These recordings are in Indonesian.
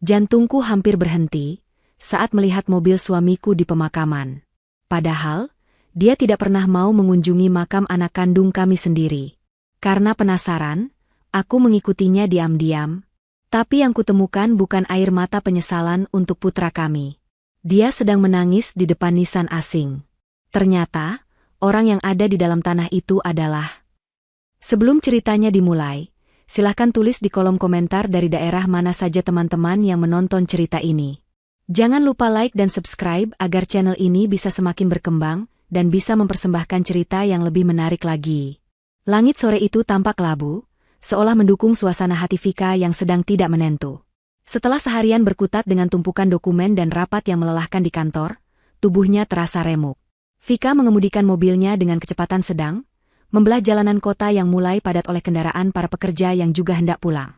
Jantungku hampir berhenti saat melihat mobil suamiku di pemakaman. Padahal, dia tidak pernah mau mengunjungi makam anak kandung kami sendiri. Karena penasaran, aku mengikutinya diam-diam. Tapi yang kutemukan bukan air mata penyesalan untuk putra kami. Dia sedang menangis di depan nisan asing. Ternyata, orang yang ada di dalam tanah itu adalah... Sebelum ceritanya dimulai, silahkan tulis di kolom komentar dari daerah mana saja teman-teman yang menonton cerita ini. Jangan lupa like dan subscribe agar channel ini bisa semakin berkembang dan bisa mempersembahkan cerita yang lebih menarik lagi. Langit sore itu tampak labu, seolah mendukung suasana hati Vika yang sedang tidak menentu. Setelah seharian berkutat dengan tumpukan dokumen dan rapat yang melelahkan di kantor, tubuhnya terasa remuk. Vika mengemudikan mobilnya dengan kecepatan sedang, membelah jalanan kota yang mulai padat oleh kendaraan para pekerja yang juga hendak pulang.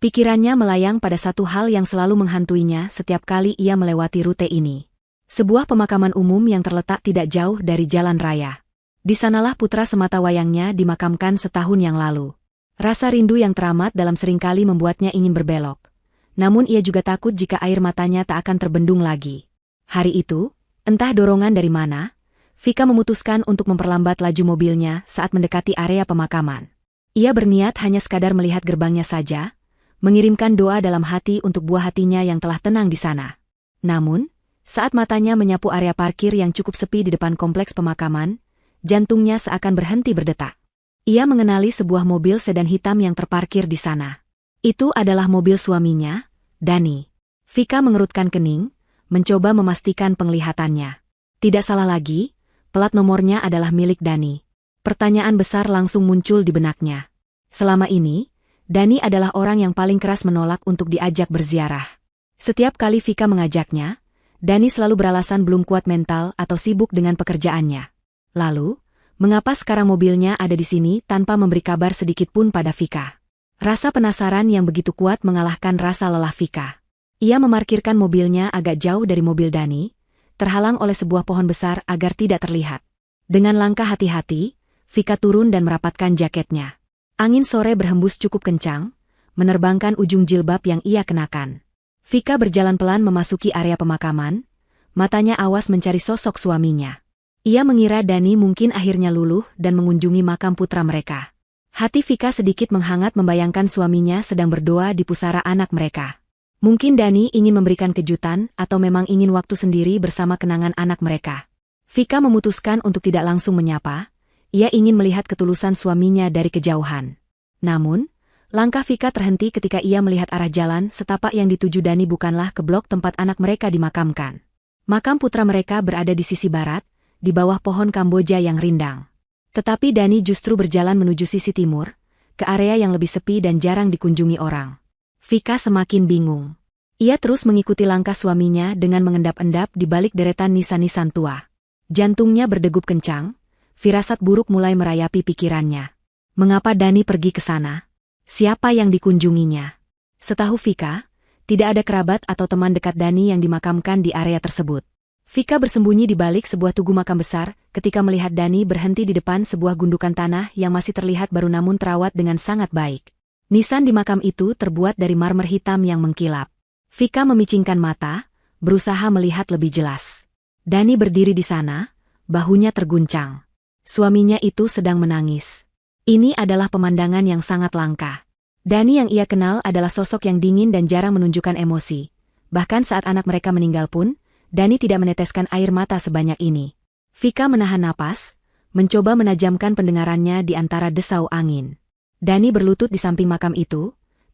Pikirannya melayang pada satu hal yang selalu menghantuinya setiap kali ia melewati rute ini. Sebuah pemakaman umum yang terletak tidak jauh dari jalan raya. Di sanalah putra semata wayangnya dimakamkan setahun yang lalu. Rasa rindu yang teramat dalam seringkali membuatnya ingin berbelok. Namun ia juga takut jika air matanya tak akan terbendung lagi. Hari itu, entah dorongan dari mana, Vika memutuskan untuk memperlambat laju mobilnya saat mendekati area pemakaman. Ia berniat hanya sekadar melihat gerbangnya saja, mengirimkan doa dalam hati untuk buah hatinya yang telah tenang di sana. Namun, saat matanya menyapu area parkir yang cukup sepi di depan kompleks pemakaman, jantungnya seakan berhenti berdetak. Ia mengenali sebuah mobil sedan hitam yang terparkir di sana. Itu adalah mobil suaminya, Dani. Vika mengerutkan kening, mencoba memastikan penglihatannya. Tidak salah lagi, plat nomornya adalah milik Dani. Pertanyaan besar langsung muncul di benaknya. Selama ini, Dani adalah orang yang paling keras menolak untuk diajak berziarah. Setiap kali Vika mengajaknya, Dani selalu beralasan belum kuat mental atau sibuk dengan pekerjaannya. Lalu, mengapa sekarang mobilnya ada di sini tanpa memberi kabar sedikit pun pada Vika? Rasa penasaran yang begitu kuat mengalahkan rasa lelah Vika. Ia memarkirkan mobilnya agak jauh dari mobil Dani, terhalang oleh sebuah pohon besar agar tidak terlihat. Dengan langkah hati-hati, Vika turun dan merapatkan jaketnya. Angin sore berhembus cukup kencang, menerbangkan ujung jilbab yang ia kenakan. Vika berjalan pelan memasuki area pemakaman, matanya awas mencari sosok suaminya. Ia mengira Dani mungkin akhirnya luluh dan mengunjungi makam putra mereka. Hati Vika sedikit menghangat membayangkan suaminya sedang berdoa di pusara anak mereka. Mungkin Dani ingin memberikan kejutan atau memang ingin waktu sendiri bersama kenangan anak mereka. Vika memutuskan untuk tidak langsung menyapa, ia ingin melihat ketulusan suaminya dari kejauhan. Namun, langkah Vika terhenti ketika ia melihat arah jalan setapak yang dituju Dani bukanlah ke blok tempat anak mereka dimakamkan. Makam putra mereka berada di sisi barat, di bawah pohon Kamboja yang rindang. Tetapi Dani justru berjalan menuju sisi timur, ke area yang lebih sepi dan jarang dikunjungi orang. Vika semakin bingung. Ia terus mengikuti langkah suaminya dengan mengendap-endap di balik deretan nisan-nisan tua. Jantungnya berdegup kencang, firasat buruk mulai merayapi pikirannya. Mengapa Dani pergi ke sana? Siapa yang dikunjunginya? Setahu Vika, tidak ada kerabat atau teman dekat Dani yang dimakamkan di area tersebut. Vika bersembunyi di balik sebuah tugu makam besar ketika melihat Dani berhenti di depan sebuah gundukan tanah yang masih terlihat baru namun terawat dengan sangat baik. Nisan di makam itu terbuat dari marmer hitam yang mengkilap. Vika memicingkan mata, berusaha melihat lebih jelas. Dani berdiri di sana, bahunya terguncang. Suaminya itu sedang menangis. Ini adalah pemandangan yang sangat langka. Dani yang ia kenal adalah sosok yang dingin dan jarang menunjukkan emosi. Bahkan saat anak mereka meninggal pun, Dani tidak meneteskan air mata sebanyak ini. Vika menahan napas, mencoba menajamkan pendengarannya di antara desau angin. Dani berlutut di samping makam itu,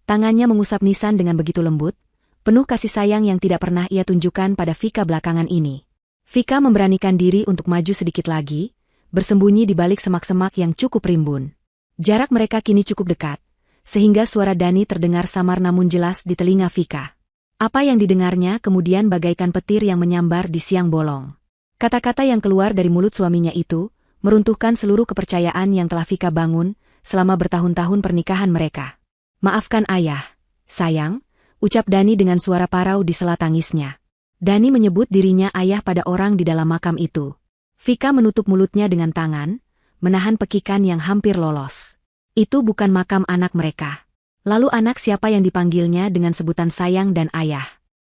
tangannya mengusap nisan dengan begitu lembut, penuh kasih sayang yang tidak pernah ia tunjukkan pada Vika belakangan ini. Vika memberanikan diri untuk maju sedikit lagi, bersembunyi di balik semak-semak yang cukup rimbun. Jarak mereka kini cukup dekat, sehingga suara Dani terdengar samar namun jelas di telinga Vika. Apa yang didengarnya kemudian bagaikan petir yang menyambar di siang bolong. Kata-kata yang keluar dari mulut suaminya itu, meruntuhkan seluruh kepercayaan yang telah Vika bangun selama bertahun-tahun pernikahan mereka. Maafkan ayah, sayang, ucap Dani dengan suara parau di sela tangisnya. Dani menyebut dirinya ayah pada orang di dalam makam itu. Vika menutup mulutnya dengan tangan, menahan pekikan yang hampir lolos. Itu bukan makam anak mereka. Lalu anak siapa yang dipanggilnya dengan sebutan sayang dan ayah?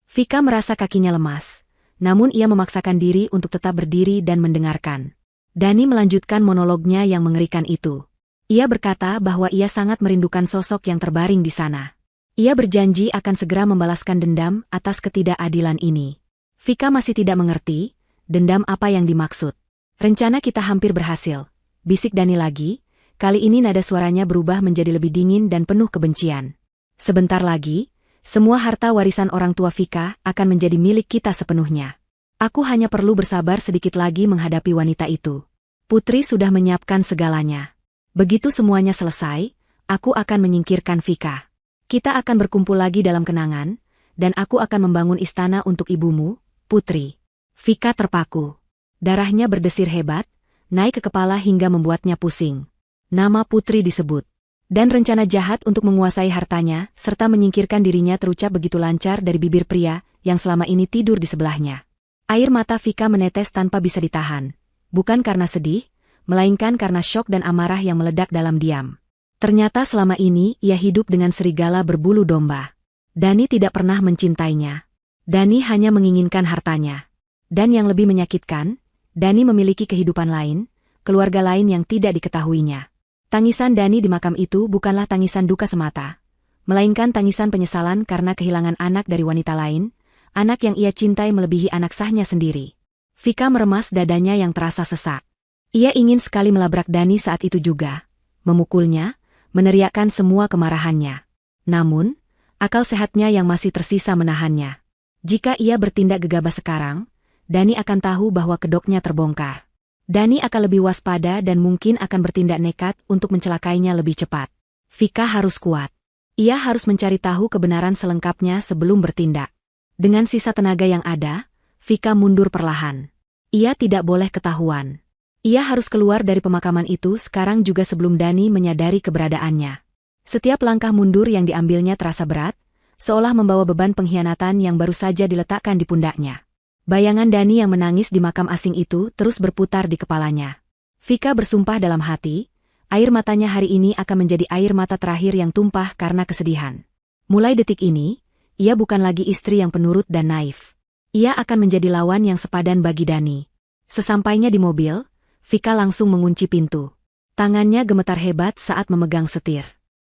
Vika merasa kakinya lemas, namun ia memaksakan diri untuk tetap berdiri dan mendengarkan. Dani melanjutkan monolognya yang mengerikan itu. Ia berkata bahwa ia sangat merindukan sosok yang terbaring di sana. Ia berjanji akan segera membalaskan dendam atas ketidakadilan ini. Vika masih tidak mengerti, dendam apa yang dimaksud. Rencana kita hampir berhasil, bisik Dani lagi. Kali ini nada suaranya berubah menjadi lebih dingin dan penuh kebencian. Sebentar lagi, semua harta warisan orang tua Vika akan menjadi milik kita sepenuhnya. Aku hanya perlu bersabar sedikit lagi menghadapi wanita itu. Putri sudah menyiapkan segalanya. Begitu semuanya selesai, aku akan menyingkirkan Vika. Kita akan berkumpul lagi dalam kenangan, dan aku akan membangun istana untuk ibumu, Putri. Vika terpaku. Darahnya berdesir hebat, naik ke kepala hingga membuatnya pusing. Nama Putri disebut. Dan rencana jahat untuk menguasai hartanya serta menyingkirkan dirinya terucap begitu lancar dari bibir pria yang selama ini tidur di sebelahnya. Air mata Vika menetes tanpa bisa ditahan. Bukan karena sedih, melainkan karena syok dan amarah yang meledak dalam diam. Ternyata selama ini ia hidup dengan serigala berbulu domba. Dani tidak pernah mencintainya. Dani hanya menginginkan hartanya. Dan yang lebih menyakitkan, Dani memiliki kehidupan lain, keluarga lain yang tidak diketahuinya. Tangisan Dani di makam itu bukanlah tangisan duka semata, melainkan tangisan penyesalan karena kehilangan anak dari wanita lain, anak yang ia cintai melebihi anak sahnya sendiri. Vika meremas dadanya yang terasa sesak. Ia ingin sekali melabrak Dani saat itu juga, memukulnya, meneriakkan semua kemarahannya. Namun, akal sehatnya yang masih tersisa menahannya. Jika ia bertindak gegabah sekarang, Dani akan tahu bahwa kedoknya terbongkar. Dani akan lebih waspada dan mungkin akan bertindak nekat untuk mencelakainya lebih cepat. Vika harus kuat. Ia harus mencari tahu kebenaran selengkapnya sebelum bertindak. Dengan sisa tenaga yang ada, Vika mundur perlahan. Ia tidak boleh ketahuan. Ia harus keluar dari pemakaman itu sekarang juga sebelum Dani menyadari keberadaannya. Setiap langkah mundur yang diambilnya terasa berat, seolah membawa beban pengkhianatan yang baru saja diletakkan di pundaknya. Bayangan Dani yang menangis di makam asing itu terus berputar di kepalanya. Vika bersumpah dalam hati, air matanya hari ini akan menjadi air mata terakhir yang tumpah karena kesedihan. Mulai detik ini, ia bukan lagi istri yang penurut dan naif. Ia akan menjadi lawan yang sepadan bagi Dani. Sesampainya di mobil, Vika langsung mengunci pintu. Tangannya gemetar hebat saat memegang setir.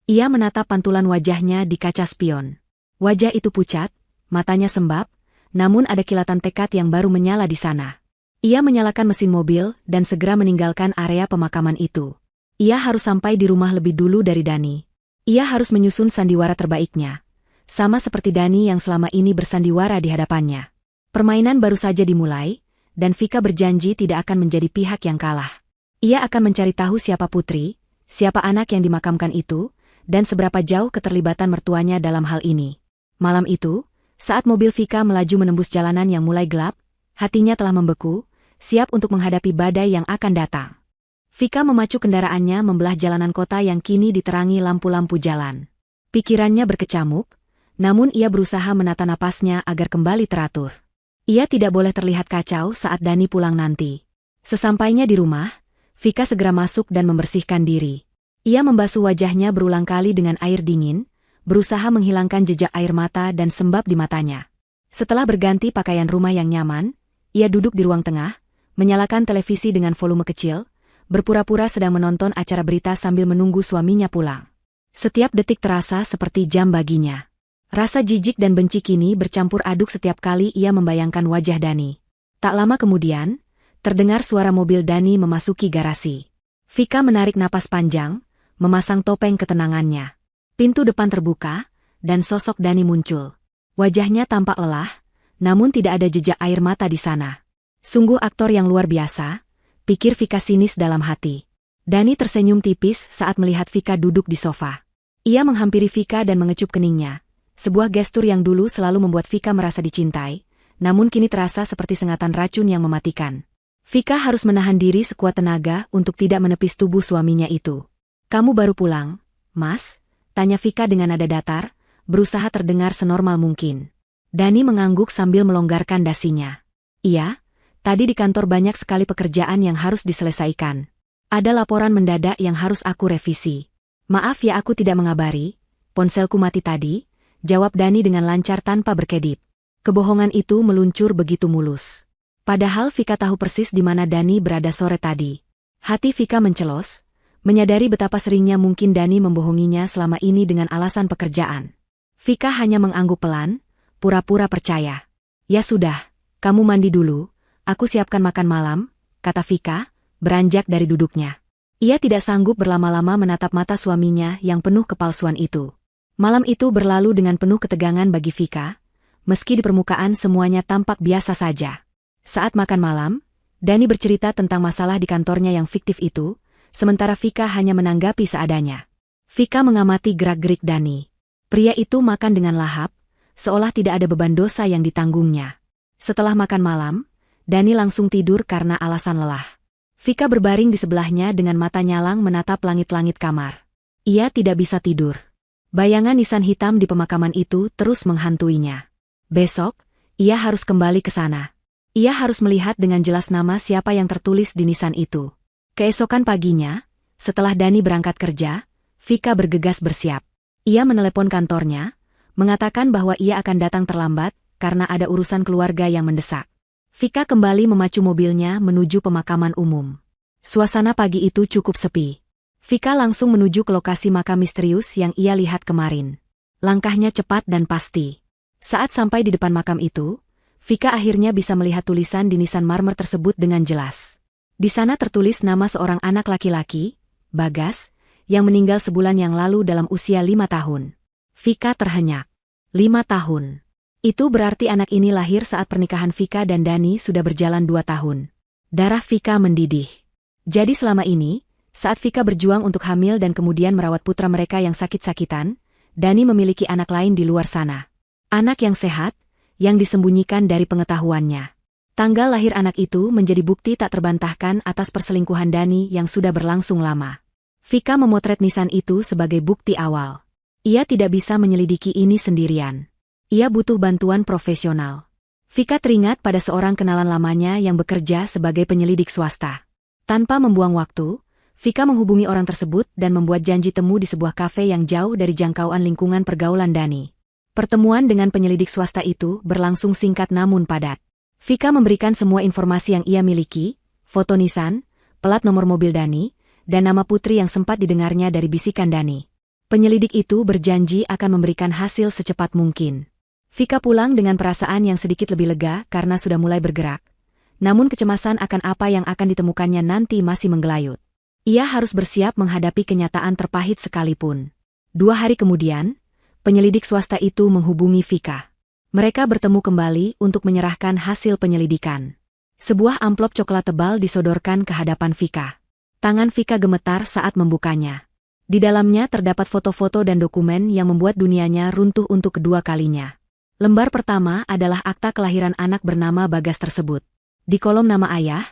Ia menatap pantulan wajahnya di kaca spion. Wajah itu pucat, matanya sembab, namun ada kilatan tekad yang baru menyala di sana. Ia menyalakan mesin mobil dan segera meninggalkan area pemakaman itu. Ia harus sampai di rumah lebih dulu dari Dani. Ia harus menyusun sandiwara terbaiknya. Sama seperti Dani yang selama ini bersandiwara di hadapannya. Permainan baru saja dimulai, dan Vika berjanji tidak akan menjadi pihak yang kalah. Ia akan mencari tahu siapa Putri, siapa anak yang dimakamkan itu, dan seberapa jauh keterlibatan mertuanya dalam hal ini. Malam itu, saat mobil Vika melaju menembus jalanan yang mulai gelap, hatinya telah membeku, siap untuk menghadapi badai yang akan datang. Vika memacu kendaraannya membelah jalanan kota yang kini diterangi lampu-lampu jalan. Pikirannya berkecamuk, namun ia berusaha menata napasnya agar kembali teratur. Ia tidak boleh terlihat kacau saat Dani pulang nanti. Sesampainya di rumah, Vika segera masuk dan membersihkan diri. Ia membasuh wajahnya berulang kali dengan air dingin, berusaha menghilangkan jejak air mata dan sembab di matanya. Setelah berganti pakaian rumah yang nyaman, ia duduk di ruang tengah, menyalakan televisi dengan volume kecil, berpura-pura sedang menonton acara berita sambil menunggu suaminya pulang. Setiap detik terasa seperti jam baginya. Rasa jijik dan benci kini bercampur aduk setiap kali ia membayangkan wajah Dani. Tak lama kemudian, terdengar suara mobil Dani memasuki garasi. Vika menarik napas panjang, memasang topeng ketenangannya. Pintu depan terbuka, dan sosok Dani muncul. Wajahnya tampak lelah, namun tidak ada jejak air mata di sana. Sungguh aktor yang luar biasa, pikir Vika sinis dalam hati. Dani tersenyum tipis saat melihat Vika duduk di sofa. Ia menghampiri Vika dan mengecup keningnya, sebuah gestur yang dulu selalu membuat Vika merasa dicintai, namun kini terasa seperti sengatan racun yang mematikan. Vika harus menahan diri sekuat tenaga untuk tidak menepis tubuh suaminya itu. "Kamu baru pulang, Mas?" tanya Vika dengan nada datar, berusaha terdengar senormal mungkin. Dani mengangguk sambil melonggarkan dasinya. "Iya, tadi di kantor banyak sekali pekerjaan yang harus diselesaikan. Ada laporan mendadak yang harus aku revisi. Maaf ya aku tidak mengabari, ponselku mati tadi, jawab Dani dengan lancar tanpa berkedip. Kebohongan itu meluncur begitu mulus. Padahal Vika tahu persis di mana Dani berada sore tadi. Hati Vika mencelos, menyadari betapa seringnya mungkin Dani membohonginya selama ini dengan alasan pekerjaan. Vika hanya mengangguk pelan, pura-pura percaya. Ya sudah, kamu mandi dulu, aku siapkan makan malam, kata Vika, beranjak dari duduknya. Ia tidak sanggup berlama-lama menatap mata suaminya yang penuh kepalsuan itu. Malam itu berlalu dengan penuh ketegangan bagi Vika, meski di permukaan semuanya tampak biasa saja. Saat makan malam, Dani bercerita tentang masalah di kantornya yang fiktif itu, sementara Vika hanya menanggapi seadanya. Vika mengamati gerak-gerik Dani. Pria itu makan dengan lahap, seolah tidak ada beban dosa yang ditanggungnya. Setelah makan malam, Dani langsung tidur karena alasan lelah. Vika berbaring di sebelahnya dengan mata nyalang menatap langit-langit kamar. Ia tidak bisa tidur. Bayangan nisan hitam di pemakaman itu terus menghantuinya. Besok, ia harus kembali ke sana. Ia harus melihat dengan jelas nama siapa yang tertulis di nisan itu. Keesokan paginya, setelah Dani berangkat kerja, Vika bergegas bersiap. Ia menelepon kantornya, mengatakan bahwa ia akan datang terlambat karena ada urusan keluarga yang mendesak. Vika kembali memacu mobilnya menuju pemakaman umum. Suasana pagi itu cukup sepi. Vika langsung menuju ke lokasi makam misterius yang ia lihat kemarin. Langkahnya cepat dan pasti. Saat sampai di depan makam itu, Vika akhirnya bisa melihat tulisan di nisan marmer tersebut dengan jelas. Di sana tertulis nama seorang anak laki-laki, Bagas, yang meninggal sebulan yang lalu dalam usia 5 tahun. Vika terhenyak. 5 tahun. Itu berarti anak ini lahir saat pernikahan Vika dan Dani sudah berjalan 2 tahun. Darah Vika mendidih. Jadi selama ini, saat Vika berjuang untuk hamil dan kemudian merawat putra mereka yang sakit-sakitan, Dani memiliki anak lain di luar sana. Anak yang sehat, yang disembunyikan dari pengetahuannya. Tanggal lahir anak itu menjadi bukti tak terbantahkan atas perselingkuhan Dani yang sudah berlangsung lama. Vika memotret nisan itu sebagai bukti awal. Ia tidak bisa menyelidiki ini sendirian. Ia butuh bantuan profesional. Vika teringat pada seorang kenalan lamanya yang bekerja sebagai penyelidik swasta. Tanpa membuang waktu, Vika menghubungi orang tersebut dan membuat janji temu di sebuah kafe yang jauh dari jangkauan lingkungan pergaulan Dani. Pertemuan dengan penyelidik swasta itu berlangsung singkat namun padat. Vika memberikan semua informasi yang ia miliki, foto nisan, plat nomor mobil Dani, dan nama putri yang sempat didengarnya dari bisikan Dani. Penyelidik itu berjanji akan memberikan hasil secepat mungkin. Vika pulang dengan perasaan yang sedikit lebih lega karena sudah mulai bergerak. Namun kecemasan akan apa yang akan ditemukannya nanti masih menggelayut. Ia harus bersiap menghadapi kenyataan terpahit sekalipun. 2 hari kemudian, penyelidik swasta itu menghubungi Vika. Mereka bertemu kembali untuk menyerahkan hasil penyelidikan. Sebuah amplop coklat tebal disodorkan ke hadapan Vika. Tangan Vika gemetar saat membukanya. Di dalamnya terdapat foto-foto dan dokumen yang membuat dunianya runtuh untuk kedua kalinya. Lembar pertama adalah akta kelahiran anak bernama Bagas tersebut. Di kolom nama ayah,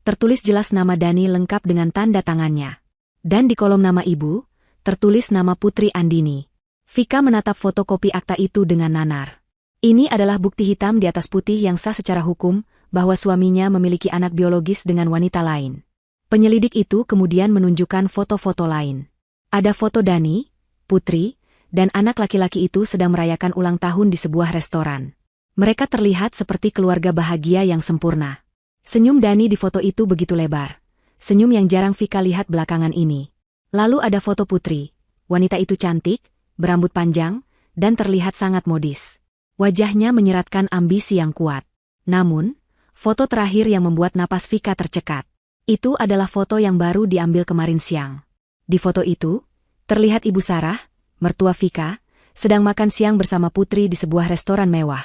tertulis jelas nama Dani lengkap dengan tanda tangannya. Dan di kolom nama ibu, tertulis nama Putri Andini. Vika menatap fotokopi akta itu dengan nanar. Ini adalah bukti hitam di atas putih yang sah secara hukum bahwa suaminya memiliki anak biologis dengan wanita lain. Penyelidik itu kemudian menunjukkan foto-foto lain. Ada foto Dani, Putri, dan anak laki-laki itu sedang merayakan ulang tahun di sebuah restoran. Mereka terlihat seperti keluarga bahagia yang sempurna. Senyum Dani di foto itu begitu lebar. Senyum yang jarang Vika lihat belakangan ini. Lalu ada foto Putri. Wanita itu cantik, berambut panjang, dan terlihat sangat modis. Wajahnya menyeratkan ambisi yang kuat. Namun, foto terakhir yang membuat napas Vika tercekat. Itu adalah foto yang baru diambil kemarin siang. Di foto itu, terlihat Ibu Sarah, mertua Vika, sedang makan siang bersama Putri di sebuah restoran mewah.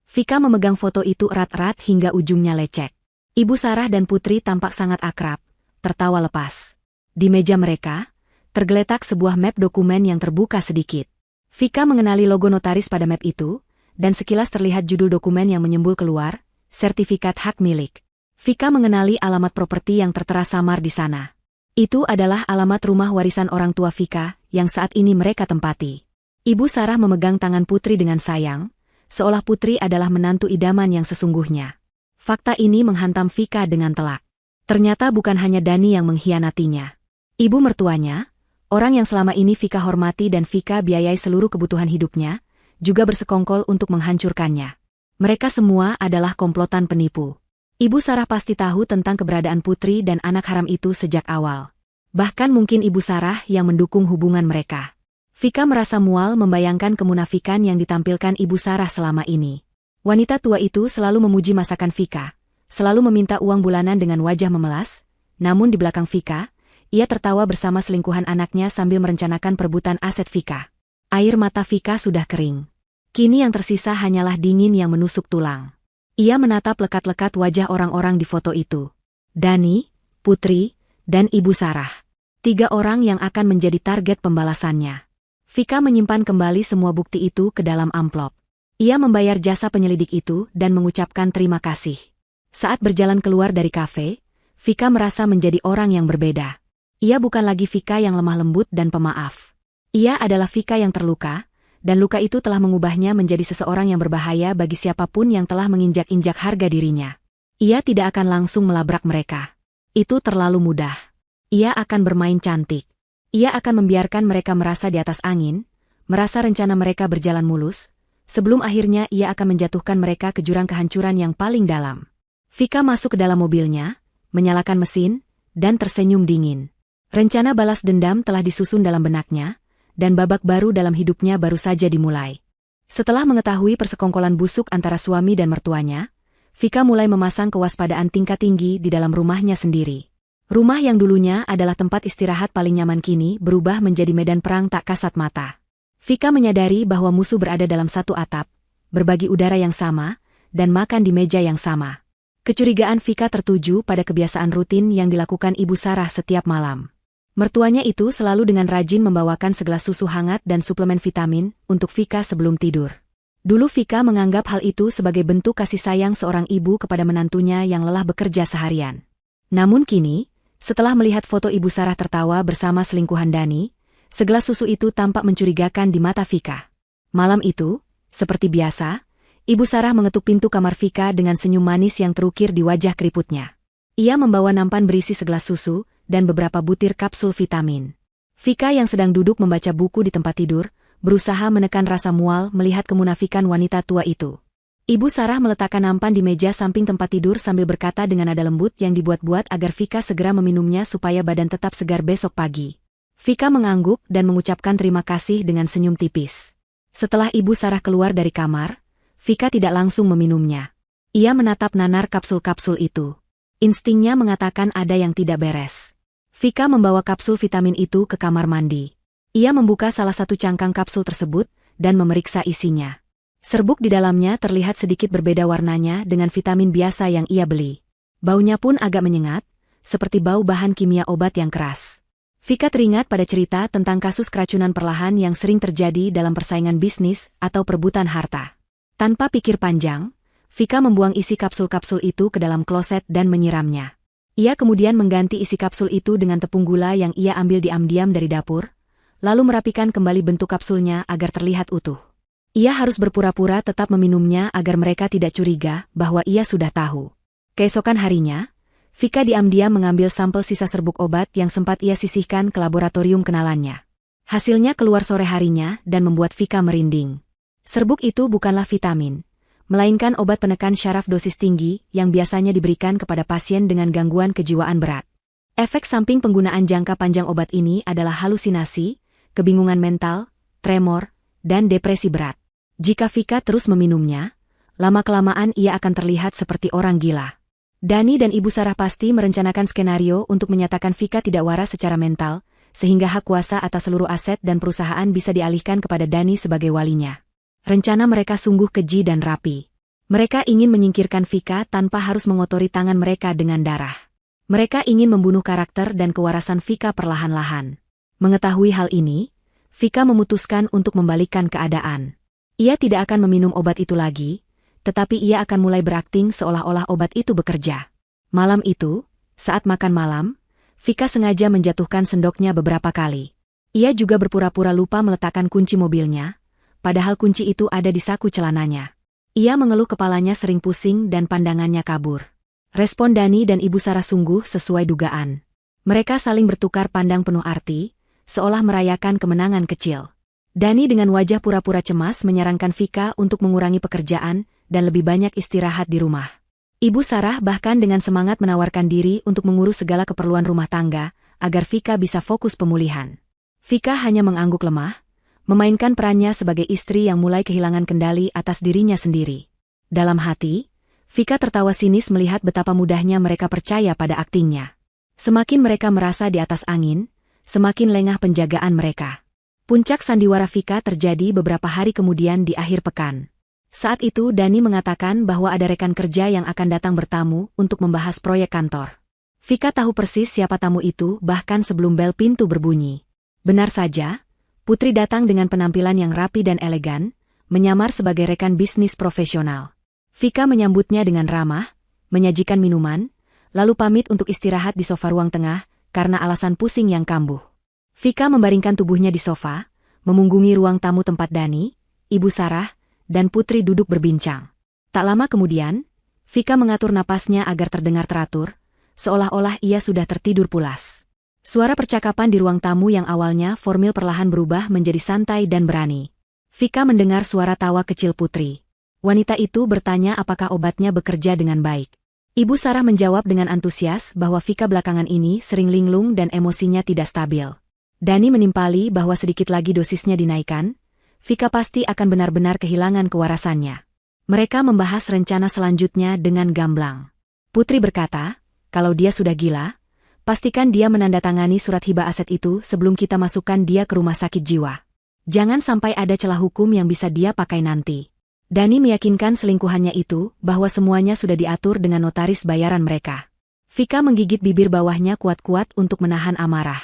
Vika memegang foto itu erat-erat hingga ujungnya lecek. Ibu Sarah dan Putri tampak sangat akrab, tertawa lepas. Di meja mereka, tergeletak sebuah map dokumen yang terbuka sedikit. Vika mengenali logo notaris pada map itu, dan sekilas terlihat judul dokumen yang menyembul keluar, sertifikat hak milik. Vika mengenali alamat properti yang tertera samar di sana. Itu adalah alamat rumah warisan orang tua Vika yang saat ini mereka tempati. Ibu Sarah memegang tangan Putri dengan sayang, seolah Putri adalah menantu idaman yang sesungguhnya. Fakta ini menghantam Vika dengan telak. Ternyata bukan hanya Dani yang mengkhianatinya. Ibu mertuanya, Orang yang selama ini Vika hormati dan Vika biayai seluruh kebutuhan hidupnya, juga bersekongkol untuk menghancurkannya. Mereka semua adalah komplotan penipu. Ibu Sarah pasti tahu tentang keberadaan Putri dan anak haram itu sejak awal. Bahkan mungkin Ibu Sarah yang mendukung hubungan mereka. Vika merasa mual membayangkan kemunafikan yang ditampilkan Ibu Sarah selama ini. Wanita tua itu selalu memuji masakan Vika, selalu meminta uang bulanan dengan wajah memelas, namun di belakang Vika, ia tertawa bersama selingkuhan anaknya sambil merencanakan perebutan aset Vika. Air mata Vika sudah kering. Kini yang tersisa hanyalah dingin yang menusuk tulang. Ia menatap lekat-lekat wajah orang-orang di foto itu. Dani, Putri, dan Ibu Sarah. 3 orang yang akan menjadi target pembalasannya. Vika menyimpan kembali semua bukti itu ke dalam amplop. Ia membayar jasa penyelidik itu dan mengucapkan terima kasih. Saat berjalan keluar dari kafe, Vika merasa menjadi orang yang berbeda. Ia bukan lagi Vika yang lemah lembut dan pemaaf. Ia adalah Vika yang terluka, dan luka itu telah mengubahnya menjadi seseorang yang berbahaya bagi siapapun yang telah menginjak-injak harga dirinya. Ia tidak akan langsung melabrak mereka. Itu terlalu mudah. Ia akan bermain cantik. Ia akan membiarkan mereka merasa di atas angin, merasa rencana mereka berjalan mulus, sebelum akhirnya ia akan menjatuhkan mereka ke jurang kehancuran yang paling dalam. Vika masuk ke dalam mobilnya, menyalakan mesin, dan tersenyum dingin. Rencana balas dendam telah disusun dalam benaknya, dan babak baru dalam hidupnya baru saja dimulai. Setelah mengetahui persekongkolan busuk antara suami dan mertuanya, Vika mulai memasang kewaspadaan tingkat tinggi di dalam rumahnya sendiri. Rumah yang dulunya adalah tempat istirahat paling nyaman kini berubah menjadi medan perang tak kasat mata. Vika menyadari bahwa musuh berada dalam satu atap, berbagi udara yang sama, dan makan di meja yang sama. Kecurigaan Vika tertuju pada kebiasaan rutin yang dilakukan Ibu Sarah setiap malam. Mertuanya itu selalu dengan rajin membawakan segelas susu hangat dan suplemen vitamin untuk Vika sebelum tidur. Dulu Vika menganggap hal itu sebagai bentuk kasih sayang seorang ibu kepada menantunya yang lelah bekerja seharian. Namun kini, setelah melihat foto Ibu Sarah tertawa bersama selingkuhan Dani, segelas susu itu tampak mencurigakan di mata Vika. Malam itu, seperti biasa, Ibu Sarah mengetuk pintu kamar Vika dengan senyum manis yang terukir di wajah keriputnya. Ia membawa nampan berisi segelas susu dan beberapa butir kapsul vitamin. Vika yang sedang duduk membaca buku di tempat tidur, berusaha menekan rasa mual melihat kemunafikan wanita tua itu. Ibu Sarah meletakkan nampan di meja samping tempat tidur sambil berkata dengan nada lembut yang dibuat-buat agar Vika segera meminumnya supaya badan tetap segar besok pagi. Vika mengangguk dan mengucapkan terima kasih dengan senyum tipis. Setelah Ibu Sarah keluar dari kamar, Vika tidak langsung meminumnya. Ia menatap nanar kapsul-kapsul itu. Instingnya mengatakan ada yang tidak beres. Vika membawa kapsul vitamin itu ke kamar mandi. Ia membuka salah satu cangkang kapsul tersebut dan memeriksa isinya. Serbuk di dalamnya terlihat sedikit berbeda warnanya dengan vitamin biasa yang ia beli. Baunya pun agak menyengat, seperti bau bahan kimia obat yang keras. Vika teringat pada cerita tentang kasus keracunan perlahan yang sering terjadi dalam persaingan bisnis atau perebutan harta. Tanpa pikir panjang, Vika membuang isi kapsul-kapsul itu ke dalam kloset dan menyiramnya. Ia kemudian mengganti isi kapsul itu dengan tepung gula yang ia ambil diam-diam dari dapur, lalu merapikan kembali bentuk kapsulnya agar terlihat utuh. Ia harus berpura-pura tetap meminumnya agar mereka tidak curiga bahwa ia sudah tahu. Keesokan harinya, Vika diam-diam mengambil sampel sisa serbuk obat yang sempat ia sisihkan ke laboratorium kenalannya. Hasilnya keluar sore harinya dan membuat Vika merinding. Serbuk itu bukanlah vitamin, melainkan obat penekan syaraf dosis tinggi yang biasanya diberikan kepada pasien dengan gangguan kejiwaan berat. Efek samping penggunaan jangka panjang obat ini adalah halusinasi, kebingungan mental, tremor, dan depresi berat. Jika Vika terus meminumnya, lama-kelamaan ia akan terlihat seperti orang gila. Dani dan Ibu Sarah pasti merencanakan skenario untuk menyatakan Vika tidak waras secara mental, sehingga hak kuasa atas seluruh aset dan perusahaan bisa dialihkan kepada Dani sebagai walinya. Rencana mereka sungguh keji dan rapi. Mereka ingin menyingkirkan Vika tanpa harus mengotori tangan mereka dengan darah. Mereka ingin membunuh karakter dan kewarasan Vika perlahan-lahan. Mengetahui hal ini, Vika memutuskan untuk membalikkan keadaan. Ia tidak akan meminum obat itu lagi, tetapi ia akan mulai berakting seolah-olah obat itu bekerja. Malam itu, saat makan malam, Vika sengaja menjatuhkan sendoknya beberapa kali. Ia juga berpura-pura lupa meletakkan kunci mobilnya, padahal kunci itu ada di saku celananya. Ia mengeluh kepalanya sering pusing dan pandangannya kabur. Respon Dani dan Ibu Sarah sungguh sesuai dugaan. Mereka saling bertukar pandang penuh arti, seolah merayakan kemenangan kecil. Dani dengan wajah pura-pura cemas menyarankan Vika untuk mengurangi pekerjaan dan lebih banyak istirahat di rumah. Ibu Sarah bahkan dengan semangat menawarkan diri untuk mengurus segala keperluan rumah tangga, agar Vika bisa fokus pemulihan. Vika hanya mengangguk lemah, memainkan perannya sebagai istri yang mulai kehilangan kendali atas dirinya sendiri. Dalam hati, Vika tertawa sinis melihat betapa mudahnya mereka percaya pada aktingnya. Semakin mereka merasa di atas angin, semakin lengah penjagaan mereka. Puncak sandiwara Vika terjadi beberapa hari kemudian di akhir pekan. Saat itu Dani mengatakan bahwa ada rekan kerja yang akan datang bertamu untuk membahas proyek kantor. Vika tahu persis siapa tamu itu bahkan sebelum bel pintu berbunyi. Benar saja, Putri datang dengan penampilan yang rapi dan elegan, menyamar sebagai rekan bisnis profesional. Vika menyambutnya dengan ramah, menyajikan minuman, lalu pamit untuk istirahat di sofa ruang tengah karena alasan pusing yang kambuh. Vika membaringkan tubuhnya di sofa, memunggungi ruang tamu tempat Dani, Ibu Sarah, dan Putri duduk berbincang. Tak lama kemudian, Vika mengatur napasnya agar terdengar teratur, seolah-olah ia sudah tertidur pulas. Suara percakapan di ruang tamu yang awalnya formal perlahan berubah menjadi santai dan berani. Vika mendengar suara tawa kecil Putri. Wanita itu bertanya apakah obatnya bekerja dengan baik. Ibu Sarah menjawab dengan antusias bahwa Vika belakangan ini sering linglung dan emosinya tidak stabil. Dani menimpali bahwa sedikit lagi dosisnya dinaikkan, Vika pasti akan benar-benar kehilangan kewarasannya. Mereka membahas rencana selanjutnya dengan gamblang. Putri berkata, kalau dia sudah gila, pastikan dia menandatangani surat hibah aset itu sebelum kita masukkan dia ke rumah sakit jiwa. Jangan sampai ada celah hukum yang bisa dia pakai nanti. Dani meyakinkan selingkuhannya itu bahwa semuanya sudah diatur dengan notaris bayaran mereka. Vika menggigit bibir bawahnya kuat-kuat untuk menahan amarah.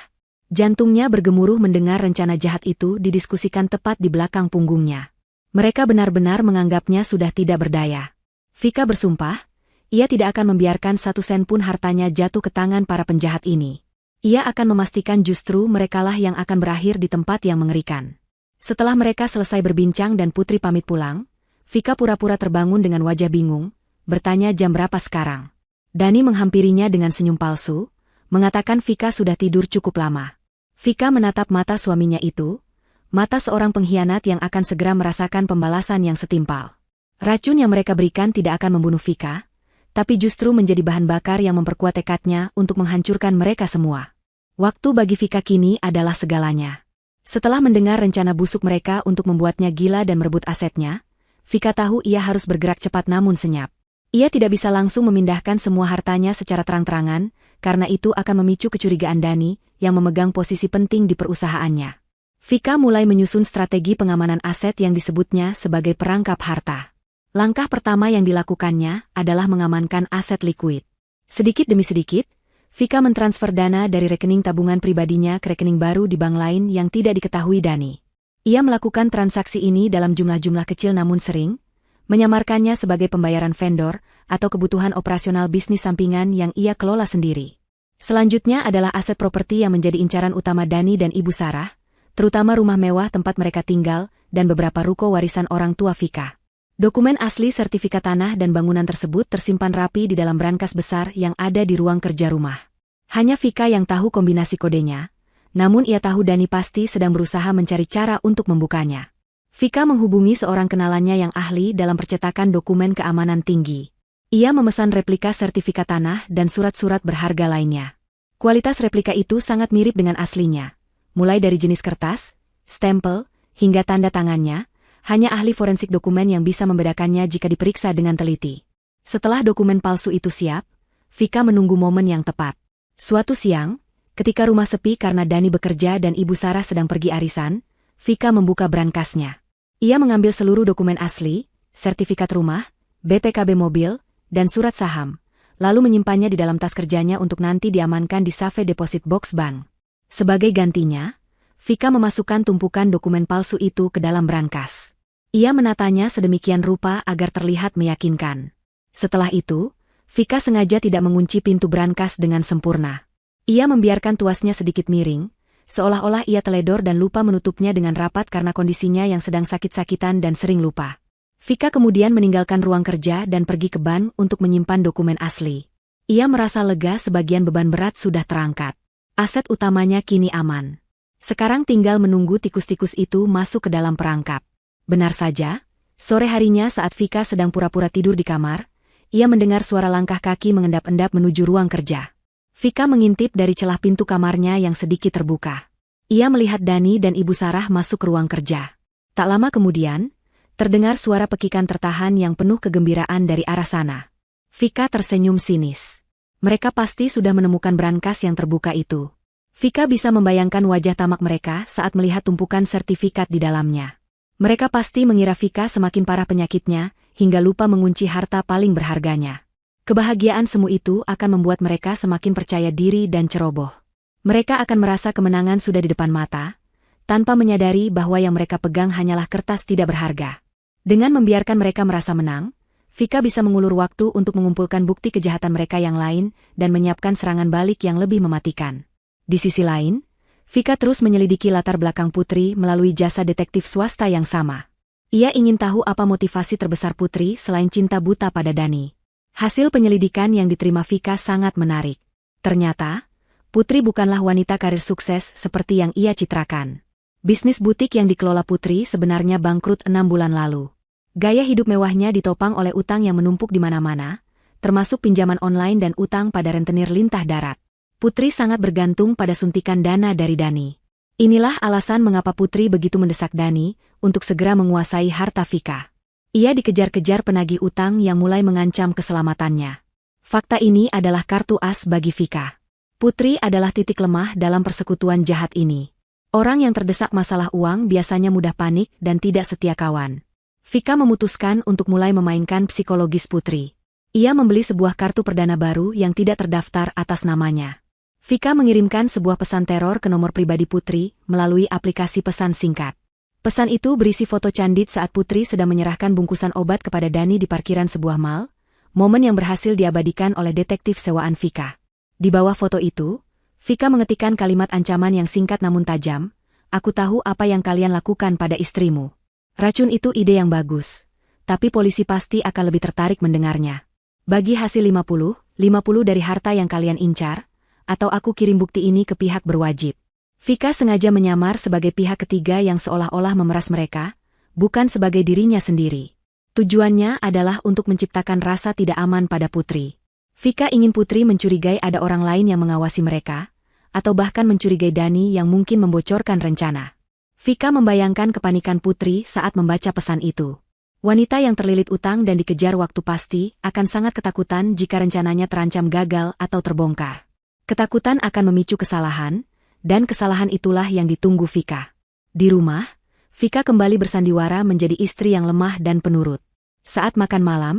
Jantungnya bergemuruh mendengar rencana jahat itu didiskusikan tepat di belakang punggungnya. Mereka benar-benar menganggapnya sudah tidak berdaya. Vika bersumpah, ia tidak akan membiarkan satu sen pun hartanya jatuh ke tangan para penjahat ini. Ia akan memastikan justru merekalah yang akan berakhir di tempat yang mengerikan. Setelah mereka selesai berbincang dan Putri pamit pulang, Vika pura-pura terbangun dengan wajah bingung, bertanya jam berapa sekarang. Dani menghampirinya dengan senyum palsu, mengatakan Vika sudah tidur cukup lama. Vika menatap mata suaminya itu, mata seorang pengkhianat yang akan segera merasakan pembalasan yang setimpal. Racun yang mereka berikan tidak akan membunuh Vika, tapi justru menjadi bahan bakar yang memperkuat tekadnya untuk menghancurkan mereka semua. Waktu bagi Vika kini adalah segalanya. Setelah mendengar rencana busuk mereka untuk membuatnya gila dan merebut asetnya, Vika tahu ia harus bergerak cepat namun senyap. Ia tidak bisa langsung memindahkan semua hartanya secara terang-terangan, karena itu akan memicu kecurigaan Dani, yang memegang posisi penting di perusahaannya. Vika mulai menyusun strategi pengamanan aset yang disebutnya sebagai perangkap harta. Langkah pertama yang dilakukannya adalah mengamankan aset likuid. Sedikit demi sedikit, Vika mentransfer dana dari rekening tabungan pribadinya ke rekening baru di bank lain yang tidak diketahui Dani. Ia melakukan transaksi ini dalam jumlah-jumlah kecil namun sering, menyamarkannya sebagai pembayaran vendor atau kebutuhan operasional bisnis sampingan yang ia kelola sendiri. Selanjutnya adalah aset properti yang menjadi incaran utama Dani dan Ibu Sarah, terutama rumah mewah tempat mereka tinggal dan beberapa ruko warisan orang tua Vika. Dokumen asli sertifikat tanah dan bangunan tersebut tersimpan rapi di dalam brankas besar yang ada di ruang kerja rumah. Hanya Vika yang tahu kombinasi kodenya, namun ia tahu Dani pasti sedang berusaha mencari cara untuk membukanya. Vika menghubungi seorang kenalannya yang ahli dalam percetakan dokumen keamanan tinggi. Ia memesan replika sertifikat tanah dan surat-surat berharga lainnya. Kualitas replika itu sangat mirip dengan aslinya. Mulai dari jenis kertas, stempel, hingga tanda tangannya, hanya ahli forensik dokumen yang bisa membedakannya jika diperiksa dengan teliti. Setelah dokumen palsu itu siap, Vika menunggu momen yang tepat. Suatu siang, ketika rumah sepi karena Dani bekerja dan Ibu Sarah sedang pergi arisan, Vika membuka brankasnya. Ia mengambil seluruh dokumen asli, sertifikat rumah, BPKB mobil, dan surat saham, lalu menyimpannya di dalam tas kerjanya untuk nanti diamankan di safe deposit box bank. Sebagai gantinya, Vika memasukkan tumpukan dokumen palsu itu ke dalam brankas. Ia menatanya sedemikian rupa agar terlihat meyakinkan. Setelah itu, Vika sengaja tidak mengunci pintu brankas dengan sempurna. Ia membiarkan tuasnya sedikit miring, seolah-olah ia teledor dan lupa menutupnya dengan rapat karena kondisinya yang sedang sakit-sakitan dan sering lupa. Vika kemudian meninggalkan ruang kerja dan pergi ke bank untuk menyimpan dokumen asli. Ia merasa lega sebagian beban berat sudah terangkat. Aset utamanya kini aman. Sekarang tinggal menunggu tikus-tikus itu masuk ke dalam perangkap. Benar saja, sore harinya saat Vika sedang pura-pura tidur di kamar, ia mendengar suara langkah kaki mengendap-endap menuju ruang kerja. Vika mengintip dari celah pintu kamarnya yang sedikit terbuka. Ia melihat Dani dan Ibu Sarah masuk ke ruang kerja. Tak lama kemudian, terdengar suara pekikan tertahan yang penuh kegembiraan dari arah sana. Vika tersenyum sinis. Mereka pasti sudah menemukan brankas yang terbuka itu. Vika bisa membayangkan wajah tamak mereka saat melihat tumpukan sertifikat di dalamnya. Mereka pasti mengira Vika semakin parah penyakitnya, hingga lupa mengunci harta paling berharganya. Kebahagiaan semu itu akan membuat mereka semakin percaya diri dan ceroboh. Mereka akan merasa kemenangan sudah di depan mata, tanpa menyadari bahwa yang mereka pegang hanyalah kertas tidak berharga. Dengan membiarkan mereka merasa menang, Vika bisa mengulur waktu untuk mengumpulkan bukti kejahatan mereka yang lain dan menyiapkan serangan balik yang lebih mematikan. Di sisi lain, Vika terus menyelidiki latar belakang Putri melalui jasa detektif swasta yang sama. Ia ingin tahu apa motivasi terbesar Putri selain cinta buta pada Dani. Hasil penyelidikan yang diterima Vika sangat menarik. Ternyata, Putri bukanlah wanita karir sukses seperti yang ia citrakan. Bisnis butik yang dikelola Putri sebenarnya bangkrut 6 bulan lalu. Gaya hidup mewahnya ditopang oleh utang yang menumpuk di mana-mana, termasuk pinjaman online dan utang pada rentenir lintah darat. Putri sangat bergantung pada suntikan dana dari Dani. Inilah alasan mengapa Putri begitu mendesak Dani untuk segera menguasai harta Vika. Ia dikejar-kejar penagih utang yang mulai mengancam keselamatannya. Fakta ini adalah kartu as bagi Vika. Putri adalah titik lemah dalam persekutuan jahat ini. Orang yang terdesak masalah uang biasanya mudah panik dan tidak setia kawan. Vika memutuskan untuk mulai memainkan psikologis Putri. Ia membeli sebuah kartu perdana baru yang tidak terdaftar atas namanya. Vika mengirimkan sebuah pesan teror ke nomor pribadi Putri melalui aplikasi pesan singkat. Pesan itu berisi foto candid saat Putri sedang menyerahkan bungkusan obat kepada Dani di parkiran sebuah mal, momen yang berhasil diabadikan oleh detektif sewaan Vika. Di bawah foto itu, Vika mengetikkan kalimat ancaman yang singkat namun tajam, "Aku tahu apa yang kalian lakukan pada istrimu." Racun itu ide yang bagus, tapi polisi pasti akan lebih tertarik mendengarnya. Bagi hasil 50 dari harta yang kalian incar, atau aku kirim bukti ini ke pihak berwajib. Vika sengaja menyamar sebagai pihak ketiga yang seolah-olah memeras mereka, bukan sebagai dirinya sendiri. Tujuannya adalah untuk menciptakan rasa tidak aman pada Putri. Vika ingin Putri mencurigai ada orang lain yang mengawasi mereka, atau bahkan mencurigai Dani yang mungkin membocorkan rencana. Vika membayangkan kepanikan Putri saat membaca pesan itu. Wanita yang terlilit utang dan dikejar waktu pasti akan sangat ketakutan jika rencananya terancam gagal atau terbongkar. Ketakutan akan memicu kesalahan, dan kesalahan itulah yang ditunggu Vika. Di rumah, Vika kembali bersandiwara menjadi istri yang lemah dan penurut. Saat makan malam,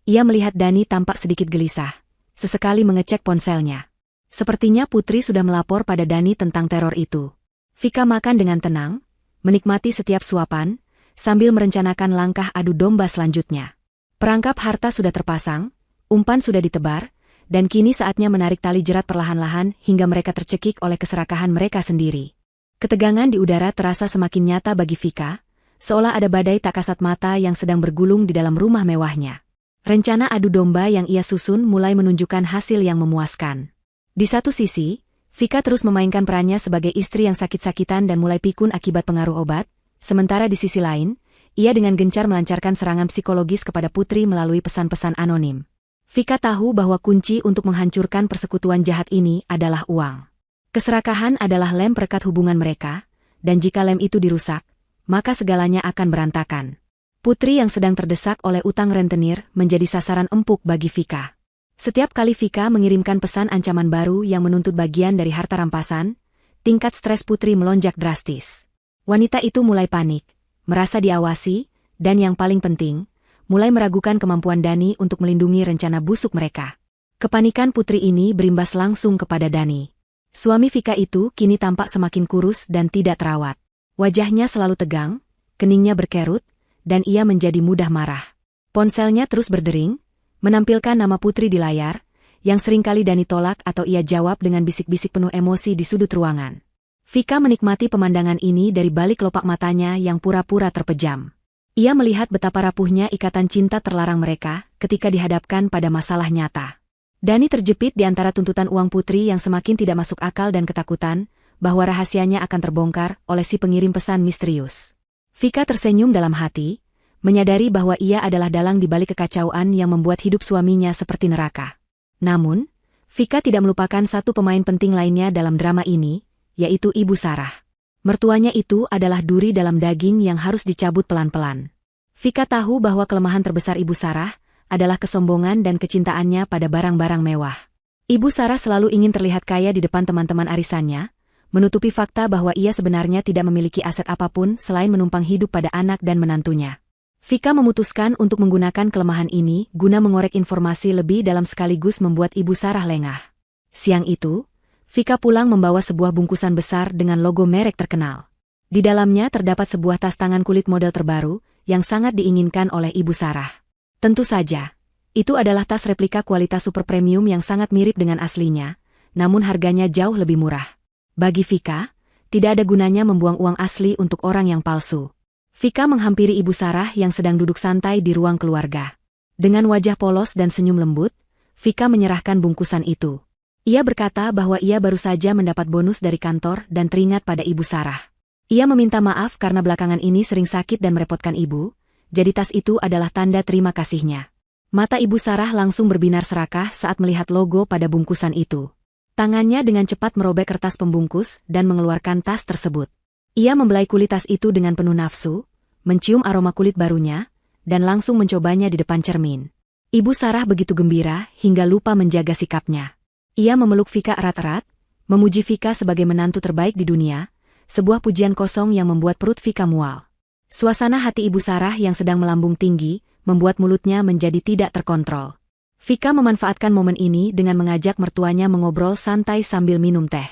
ia melihat Dani tampak sedikit gelisah, sesekali mengecek ponselnya. Sepertinya Putri sudah melapor pada Dani tentang teror itu. Vika makan dengan tenang, menikmati setiap suapan, sambil merencanakan langkah adu domba selanjutnya. Perangkap harta sudah terpasang, umpan sudah ditebar, dan kini saatnya menarik tali jerat perlahan-lahan hingga mereka tercekik oleh keserakahan mereka sendiri. Ketegangan di udara terasa semakin nyata bagi Vika, seolah ada badai tak kasat mata yang sedang bergulung di dalam rumah mewahnya. Rencana adu domba yang ia susun mulai menunjukkan hasil yang memuaskan. Di satu sisi, Vika terus memainkan perannya sebagai istri yang sakit-sakitan dan mulai pikun akibat pengaruh obat, sementara di sisi lain, ia dengan gencar melancarkan serangan psikologis kepada Putri melalui pesan-pesan anonim. Vika tahu bahwa kunci untuk menghancurkan persekutuan jahat ini adalah uang. Keserakahan adalah lem perekat hubungan mereka, dan jika lem itu dirusak, maka segalanya akan berantakan. Putri yang sedang terdesak oleh utang rentenir menjadi sasaran empuk bagi Vika. Setiap kali Vika mengirimkan pesan ancaman baru yang menuntut bagian dari harta rampasan, tingkat stres Putri melonjak drastis. Wanita itu mulai panik, merasa diawasi, dan yang paling penting, mulai meragukan kemampuan Dani untuk melindungi rencana busuk mereka. Kepanikan Putri ini berimbas langsung kepada Dani. Suami Vika itu kini tampak semakin kurus dan tidak terawat. Wajahnya selalu tegang, keningnya berkerut, dan ia menjadi mudah marah. Ponselnya terus berdering, menampilkan nama Putri di layar, yang seringkali Dani tolak atau ia jawab dengan bisik-bisik penuh emosi di sudut ruangan. Vika menikmati pemandangan ini dari balik kelopak matanya yang pura-pura terpejam. Ia melihat betapa rapuhnya ikatan cinta terlarang mereka ketika dihadapkan pada masalah nyata. Dani terjepit di antara tuntutan uang Putri yang semakin tidak masuk akal dan ketakutan bahwa rahasianya akan terbongkar oleh si pengirim pesan misterius. Vika tersenyum dalam hati, menyadari bahwa ia adalah dalang di balik kekacauan yang membuat hidup suaminya seperti neraka. Namun, Vika tidak melupakan satu pemain penting lainnya dalam drama ini, yaitu Ibu Sarah. Mertuanya itu adalah duri dalam daging yang harus dicabut pelan-pelan. Vika tahu bahwa kelemahan terbesar Ibu Sarah adalah kesombongan dan kecintaannya pada barang-barang mewah. Ibu Sarah selalu ingin terlihat kaya di depan teman-teman arisannya, menutupi fakta bahwa ia sebenarnya tidak memiliki aset apapun selain menumpang hidup pada anak dan menantunya. Vika memutuskan untuk menggunakan kelemahan ini guna mengorek informasi lebih dalam sekaligus membuat Ibu Sarah lengah. Siang itu, Vika pulang membawa sebuah bungkusan besar dengan logo merek terkenal. Di dalamnya terdapat sebuah tas tangan kulit model terbaru yang sangat diinginkan oleh Ibu Sarah. Tentu saja, itu adalah tas replika kualitas super premium yang sangat mirip dengan aslinya, namun harganya jauh lebih murah. Bagi Vika, tidak ada gunanya membuang uang asli untuk orang yang palsu. Vika menghampiri Ibu Sarah yang sedang duduk santai di ruang keluarga. Dengan wajah polos dan senyum lembut, Vika menyerahkan bungkusan itu. Ia berkata bahwa ia baru saja mendapat bonus dari kantor dan teringat pada Ibu Sarah. Ia meminta maaf karena belakangan ini sering sakit dan merepotkan ibu, jadi tas itu adalah tanda terima kasihnya. Mata Ibu Sarah langsung berbinar serakah saat melihat logo pada bungkusan itu. Tangannya dengan cepat merobek kertas pembungkus dan mengeluarkan tas tersebut. Ia membelai kulit tas itu dengan penuh nafsu, mencium aroma kulit barunya, dan langsung mencobanya di depan cermin. Ibu Sarah begitu gembira hingga lupa menjaga sikapnya. Ia memeluk Vika erat-erat, memuji Vika sebagai menantu terbaik di dunia, sebuah pujian kosong yang membuat perut Vika mual. Suasana hati Ibu Sarah yang sedang melambung tinggi, membuat mulutnya menjadi tidak terkontrol. Vika memanfaatkan momen ini dengan mengajak mertuanya mengobrol santai sambil minum teh.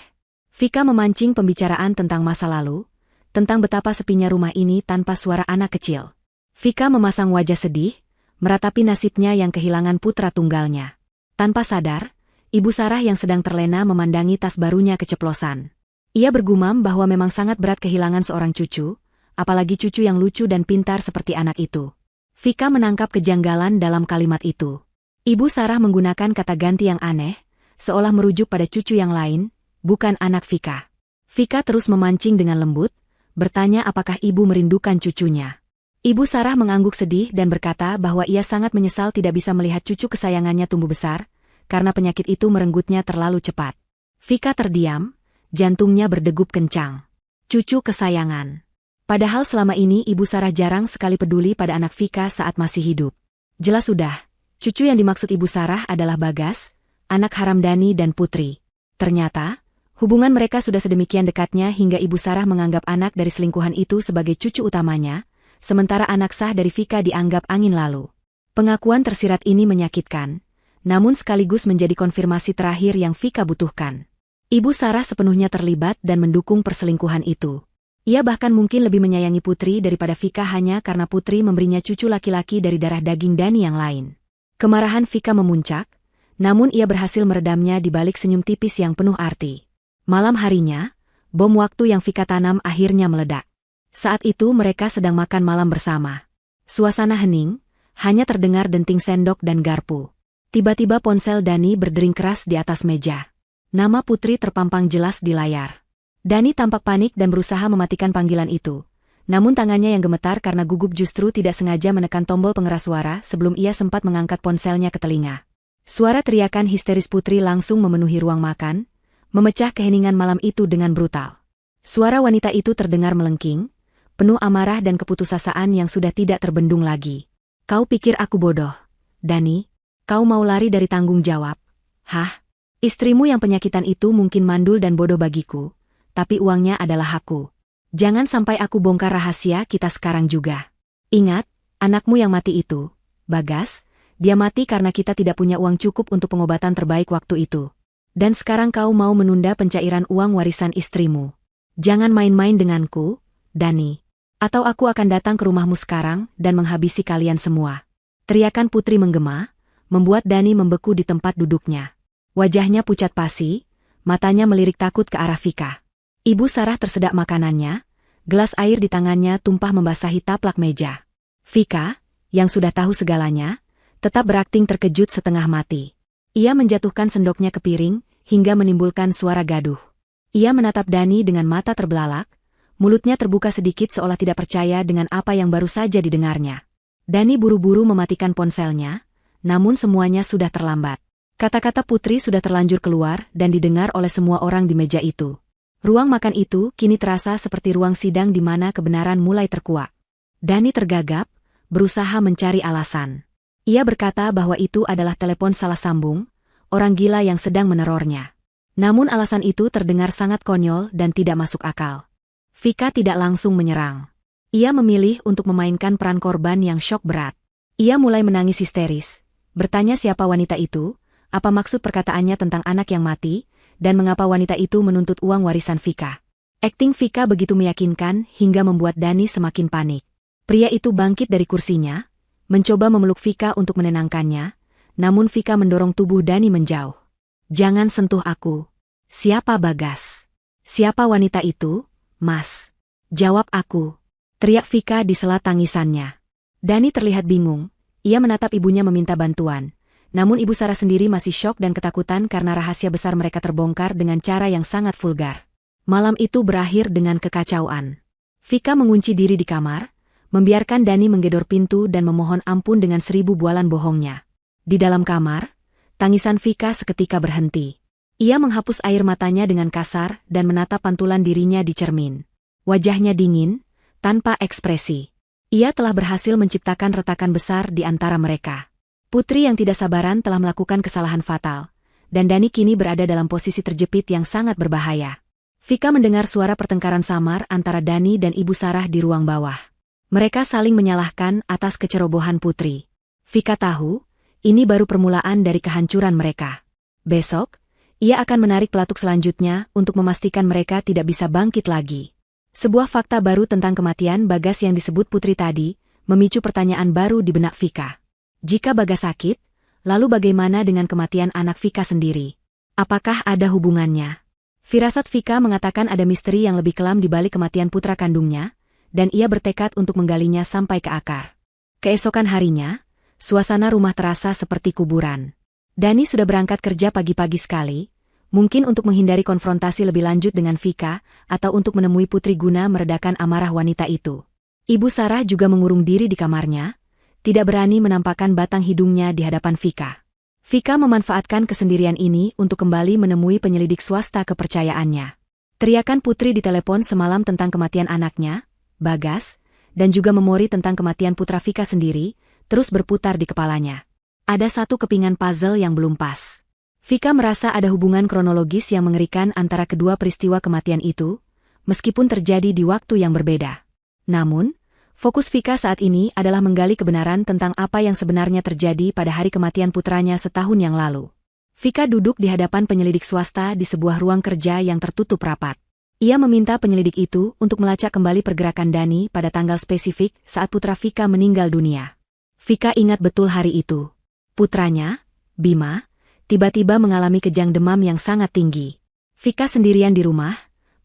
Vika memancing pembicaraan tentang masa lalu, tentang betapa sepinya rumah ini tanpa suara anak kecil. Vika memasang wajah sedih, meratapi nasibnya yang kehilangan putra tunggalnya. Tanpa sadar, Ibu Sarah yang sedang terlena memandangi tas barunya keceplosan. Ia bergumam bahwa memang sangat berat kehilangan seorang cucu, apalagi cucu yang lucu dan pintar seperti anak itu. Vika menangkap kejanggalan dalam kalimat itu. Ibu Sarah menggunakan kata ganti yang aneh, seolah merujuk pada cucu yang lain, bukan anak Vika. Vika terus memancing dengan lembut, bertanya apakah ibu merindukan cucunya. Ibu Sarah mengangguk sedih dan berkata bahwa ia sangat menyesal tidak bisa melihat cucu kesayangannya tumbuh besar, karena penyakit itu merenggutnya terlalu cepat. Vika terdiam, jantungnya berdegup kencang. Cucu kesayangan. Padahal selama ini Ibu Sarah jarang sekali peduli pada anak Vika saat masih hidup. Jelas sudah, cucu yang dimaksud Ibu Sarah adalah Bagas, anak haram Dani dan Putri. Ternyata, hubungan mereka sudah sedemikian dekatnya hingga Ibu Sarah menganggap anak dari selingkuhan itu sebagai cucu utamanya, sementara anak sah dari Vika dianggap angin lalu. Pengakuan tersirat ini menyakitkan, namun sekaligus menjadi konfirmasi terakhir yang Vika butuhkan. Ibu Sarah sepenuhnya terlibat dan mendukung perselingkuhan itu. Ia bahkan mungkin lebih menyayangi Putri daripada Vika hanya karena Putri memberinya cucu laki-laki dari darah daging Dani yang lain. Kemarahan Vika memuncak, namun ia berhasil meredamnya di balik senyum tipis yang penuh arti. Malam harinya, bom waktu yang Vika tanam akhirnya meledak. Saat itu mereka sedang makan malam bersama. Suasana hening, hanya terdengar denting sendok dan garpu. Tiba-tiba ponsel Dani berdering keras di atas meja. Nama Putri terpampang jelas di layar. Dani tampak panik dan berusaha mematikan panggilan itu. Namun tangannya yang gemetar karena gugup justru tidak sengaja menekan tombol pengeras suara sebelum ia sempat mengangkat ponselnya ke telinga. Suara teriakan histeris Putri langsung memenuhi ruang makan, memecah keheningan malam itu dengan brutal. Suara wanita itu terdengar melengking, penuh amarah dan keputusasaan yang sudah tidak terbendung lagi. Kau pikir aku bodoh, Dani? Kau mau lari dari tanggung jawab? Hah? Istrimu yang penyakitan itu mungkin mandul dan bodoh bagiku, tapi uangnya adalah hakku. Jangan sampai aku bongkar rahasia kita sekarang juga. Ingat, anakmu yang mati itu, Bagas, dia mati karena kita tidak punya uang cukup untuk pengobatan terbaik waktu itu. Dan sekarang kau mau menunda pencairan uang warisan istrimu. Jangan main-main denganku, Dani. Atau aku akan datang ke rumahmu sekarang dan menghabisi kalian semua. Teriakan Putri menggema, membuat Dani membeku di tempat duduknya. Wajahnya pucat pasi, matanya melirik takut ke arah Vika. Ibu Sarah tersedak makanannya, gelas air di tangannya tumpah membasahi taplak meja. Vika, yang sudah tahu segalanya, tetap berakting terkejut setengah mati. Ia menjatuhkan sendoknya ke piring, hingga menimbulkan suara gaduh. Ia menatap Dani dengan mata terbelalak, mulutnya terbuka sedikit seolah tidak percaya dengan apa yang baru saja didengarnya. Dani buru-buru mematikan ponselnya, namun semuanya sudah terlambat. Kata-kata Putri sudah terlanjur keluar dan didengar oleh semua orang di meja itu. Ruang makan itu kini terasa seperti ruang sidang di mana kebenaran mulai terkuak. Dani tergagap, berusaha mencari alasan. Ia berkata bahwa itu adalah telepon salah sambung, orang gila yang sedang menerornya. Namun alasan itu terdengar sangat konyol dan tidak masuk akal. Vika tidak langsung menyerang. Ia memilih untuk memainkan peran korban yang syok berat. Ia mulai menangis histeris, bertanya siapa wanita itu, apa maksud perkataannya tentang anak yang mati, dan mengapa wanita itu menuntut uang warisan Vika. Akting Vika begitu meyakinkan hingga membuat Dani semakin panik. Pria itu bangkit dari kursinya, mencoba memeluk Vika untuk menenangkannya, namun Vika mendorong tubuh Dani menjauh. Jangan sentuh aku. Siapa Bagas? Siapa wanita itu, Mas? Jawab aku. Teriak Vika di sela tangisannya. Dani terlihat bingung, ia menatap ibunya meminta bantuan. Namun Ibu Sarah sendiri masih syok dan ketakutan karena rahasia besar mereka terbongkar dengan cara yang sangat vulgar. Malam itu berakhir dengan kekacauan. Vika mengunci diri di kamar, membiarkan Dani menggedor pintu dan memohon ampun dengan 1000 bualan bohongnya. Di dalam kamar, tangisan Vika seketika berhenti. Ia menghapus air matanya dengan kasar dan menatap pantulan dirinya di cermin. Wajahnya dingin, tanpa ekspresi. Ia telah berhasil menciptakan retakan besar di antara mereka. Putri yang tidak sabaran telah melakukan kesalahan fatal, dan Dani kini berada dalam posisi terjepit yang sangat berbahaya. Vika mendengar suara pertengkaran samar antara Dani dan Ibu Sarah di ruang bawah. Mereka saling menyalahkan atas kecerobohan Putri. Vika tahu, ini baru permulaan dari kehancuran mereka. Besok, ia akan menarik pelatuk selanjutnya untuk memastikan mereka tidak bisa bangkit lagi. Sebuah fakta baru tentang kematian Bagas yang disebut Putri tadi, memicu pertanyaan baru di benak Vika. Jika Bagas sakit, lalu bagaimana dengan kematian anak Vika sendiri? Apakah ada hubungannya? Firasat Vika mengatakan ada misteri yang lebih kelam di balik kematian putra kandungnya, dan ia bertekad untuk menggalinya sampai ke akar. Keesokan harinya, suasana rumah terasa seperti kuburan. Dani sudah berangkat kerja pagi-pagi sekali, mungkin untuk menghindari konfrontasi lebih lanjut dengan Vika, atau untuk menemui Putri guna meredakan amarah wanita itu. Ibu Sarah juga mengurung diri di kamarnya, tidak berani menampakkan batang hidungnya di hadapan Vika. Vika memanfaatkan kesendirian ini untuk kembali menemui penyelidik swasta kepercayaannya. Teriakan Putri di telepon semalam tentang kematian anaknya, Bagas, dan juga memori tentang kematian putra Vika sendiri, terus berputar di kepalanya. Ada satu kepingan puzzle yang belum pas. Vika merasa ada hubungan kronologis yang mengerikan antara kedua peristiwa kematian itu, meskipun terjadi di waktu yang berbeda. Namun, fokus Vika saat ini adalah menggali kebenaran tentang apa yang sebenarnya terjadi pada hari kematian putranya setahun yang lalu. Vika duduk di hadapan penyelidik swasta di sebuah ruang kerja yang tertutup rapat. Ia meminta penyelidik itu untuk melacak kembali pergerakan Dani pada tanggal spesifik saat putra Vika meninggal dunia. Vika ingat betul hari itu. Putranya, Bima, tiba-tiba mengalami kejang demam yang sangat tinggi. Vika sendirian di rumah,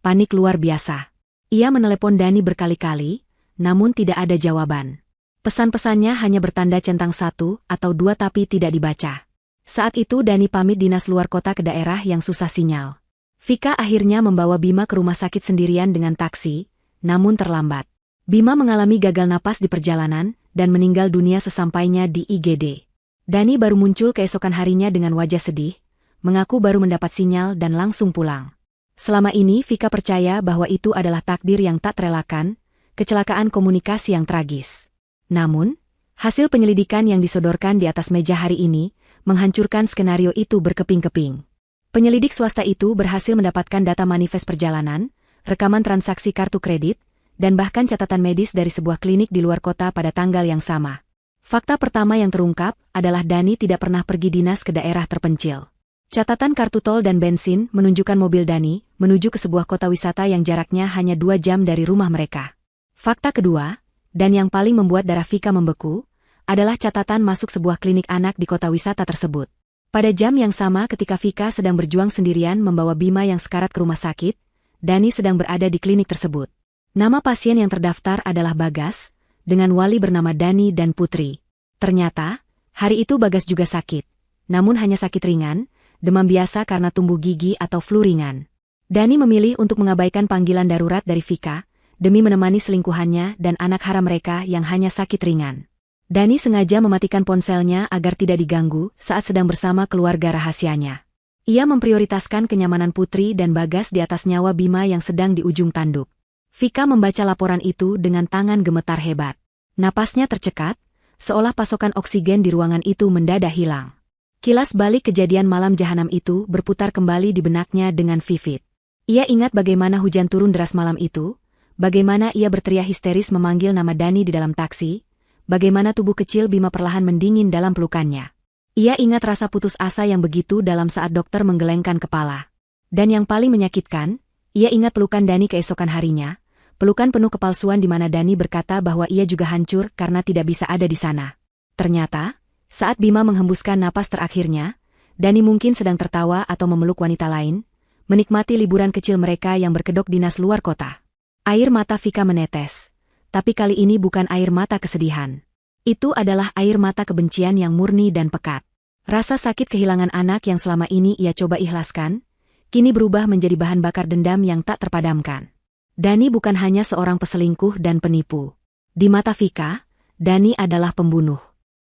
panik luar biasa. Ia menelepon Dani berkali-kali, namun tidak ada jawaban. Pesan-pesannya hanya bertanda centang 1 atau 2 tapi tidak dibaca. Saat itu Dani pamit dinas luar kota ke daerah yang susah sinyal. Vika akhirnya membawa Bima ke rumah sakit sendirian dengan taksi, namun terlambat. Bima mengalami gagal napas di perjalanan dan meninggal dunia sesampainya di IGD. Dani baru muncul keesokan harinya dengan wajah sedih, mengaku baru mendapat sinyal dan langsung pulang. Selama ini Vika percaya bahwa itu adalah takdir yang tak terelakkan, kecelakaan komunikasi yang tragis. Namun, hasil penyelidikan yang disodorkan di atas meja hari ini, menghancurkan skenario itu berkeping-keping. Penyelidik swasta itu berhasil mendapatkan data manifest perjalanan, rekaman transaksi kartu kredit, dan bahkan catatan medis dari sebuah klinik di luar kota pada tanggal yang sama. Fakta pertama yang terungkap adalah Dani tidak pernah pergi dinas ke daerah terpencil. Catatan kartu tol dan bensin menunjukkan mobil Dani menuju ke sebuah kota wisata yang jaraknya hanya 2 jam dari rumah mereka. Fakta kedua, dan yang paling membuat darah Vika membeku, adalah catatan masuk sebuah klinik anak di kota wisata tersebut. Pada jam yang sama ketika Vika sedang berjuang sendirian membawa Bima yang sekarat ke rumah sakit, Dani sedang berada di klinik tersebut. Nama pasien yang terdaftar adalah Bagas, dengan wali bernama Dani dan Putri. Ternyata, hari itu Bagas juga sakit. Namun hanya sakit ringan, demam biasa karena tumbuh gigi atau flu ringan. Dani memilih untuk mengabaikan panggilan darurat dari Vika, demi menemani selingkuhannya dan anak haram mereka yang hanya sakit ringan. Dani sengaja mematikan ponselnya agar tidak diganggu saat sedang bersama keluarga rahasianya. Ia memprioritaskan kenyamanan Putri dan Bagas di atas nyawa Bima yang sedang di ujung tanduk. Vika membaca laporan itu dengan tangan gemetar hebat. Napasnya tercekat, seolah pasokan oksigen di ruangan itu mendadak hilang. Kilas balik kejadian malam jahanam itu berputar kembali di benaknya dengan vivid. Ia ingat bagaimana hujan turun deras malam itu, bagaimana ia berteriak histeris memanggil nama Dani di dalam taksi, bagaimana tubuh kecil Bima perlahan mendingin dalam pelukannya. Ia ingat rasa putus asa yang begitu dalam saat dokter menggelengkan kepala. Dan yang paling menyakitkan, ia ingat pelukan Dani keesokan harinya, pelukan penuh kepalsuan di mana Dani berkata bahwa ia juga hancur karena tidak bisa ada di sana. Ternyata, saat Bima menghembuskan napas terakhirnya, Dani mungkin sedang tertawa atau memeluk wanita lain, menikmati liburan kecil mereka yang berkedok dinas luar kota. Air mata Vika menetes, tapi kali ini bukan air mata kesedihan. Itu adalah air mata kebencian yang murni dan pekat. Rasa sakit kehilangan anak yang selama ini ia coba ikhlaskan, kini berubah menjadi bahan bakar dendam yang tak terpadamkan. Dani bukan hanya seorang peselingkuh dan penipu. Di mata Vika, Dani adalah pembunuh.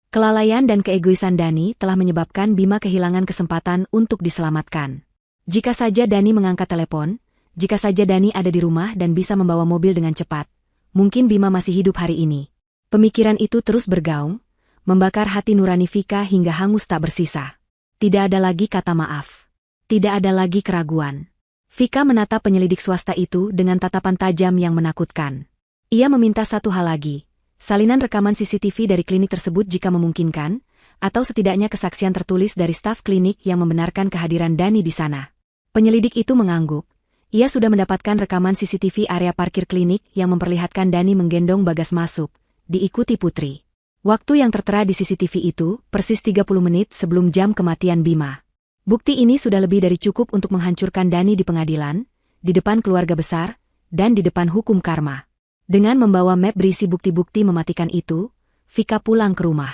Kelalaian dan keegoisan Dani telah menyebabkan Bima kehilangan kesempatan untuk diselamatkan. Jika saja Dani mengangkat telepon, jika saja Dani ada di rumah dan bisa membawa mobil dengan cepat, mungkin Bima masih hidup hari ini. Pemikiran itu terus bergaung, membakar hati nurani Vika hingga hangus tak bersisa. Tidak ada lagi kata maaf. Tidak ada lagi keraguan. Vika menatap penyelidik swasta itu dengan tatapan tajam yang menakutkan. Ia meminta satu hal lagi, salinan rekaman CCTV dari klinik tersebut jika memungkinkan, atau setidaknya kesaksian tertulis dari staf klinik yang membenarkan kehadiran Dani di sana. Penyelidik itu mengangguk. Ia sudah mendapatkan rekaman CCTV area parkir klinik yang memperlihatkan Dani menggendong Bagas masuk, diikuti Putri. Waktu yang tertera di CCTV itu persis 30 menit sebelum jam kematian Bima. Bukti ini sudah lebih dari cukup untuk menghancurkan Dani di pengadilan, di depan keluarga besar, dan di depan hukum karma. Dengan membawa map berisi bukti-bukti mematikan itu, Vika pulang ke rumah.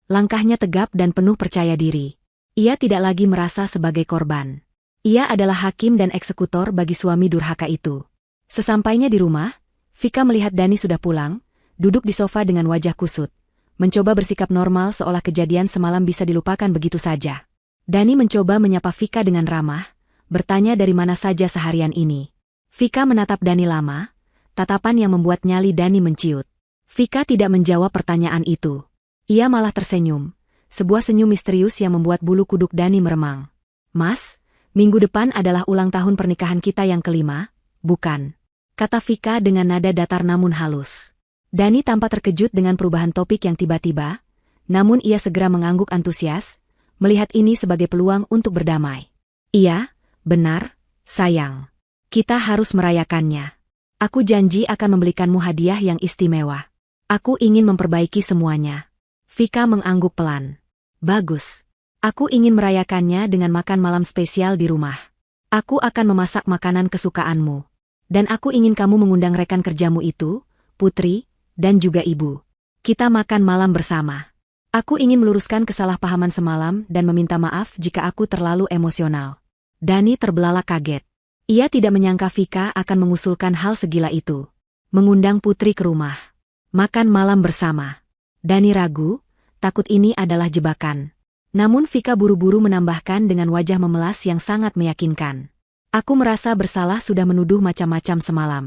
Langkahnya tegap dan penuh percaya diri. Ia tidak lagi merasa sebagai korban. Ia adalah hakim dan eksekutor bagi suami durhaka itu. Sesampainya di rumah, Vika melihat Dani sudah pulang, duduk di sofa dengan wajah kusut. Mencoba bersikap normal seolah kejadian semalam bisa dilupakan begitu saja. Dani mencoba menyapa Vika dengan ramah, bertanya dari mana saja seharian ini. Vika menatap Dani lama, tatapan yang membuat nyali Dani menciut. Vika tidak menjawab pertanyaan itu. Ia malah tersenyum, sebuah senyum misterius yang membuat bulu kuduk Dani meremang. "Mas, minggu depan adalah ulang tahun pernikahan kita yang kelima, bukan?" kata Vika dengan nada datar namun halus. Dani tampak terkejut dengan perubahan topik yang tiba-tiba, namun ia segera mengangguk antusias, melihat ini sebagai peluang untuk berdamai. "Iya, benar, sayang. Kita harus merayakannya. Aku janji akan membelikanmu hadiah yang istimewa. Aku ingin memperbaiki semuanya." Vika mengangguk pelan. "Bagus. Aku ingin merayakannya dengan makan malam spesial di rumah. Aku akan memasak makanan kesukaanmu. Dan aku ingin kamu mengundang rekan kerjamu itu, Putri, dan juga ibu. Kita makan malam bersama. Aku ingin meluruskan kesalahpahaman semalam dan meminta maaf jika aku terlalu emosional." Dani terbelalak kaget. Ia tidak menyangka Vika akan mengusulkan hal segila itu. Mengundang Putri ke rumah. Makan malam bersama. Dani ragu, takut ini adalah jebakan. Namun Vika buru-buru menambahkan dengan wajah memelas yang sangat meyakinkan. "Aku merasa bersalah sudah menuduh macam-macam semalam.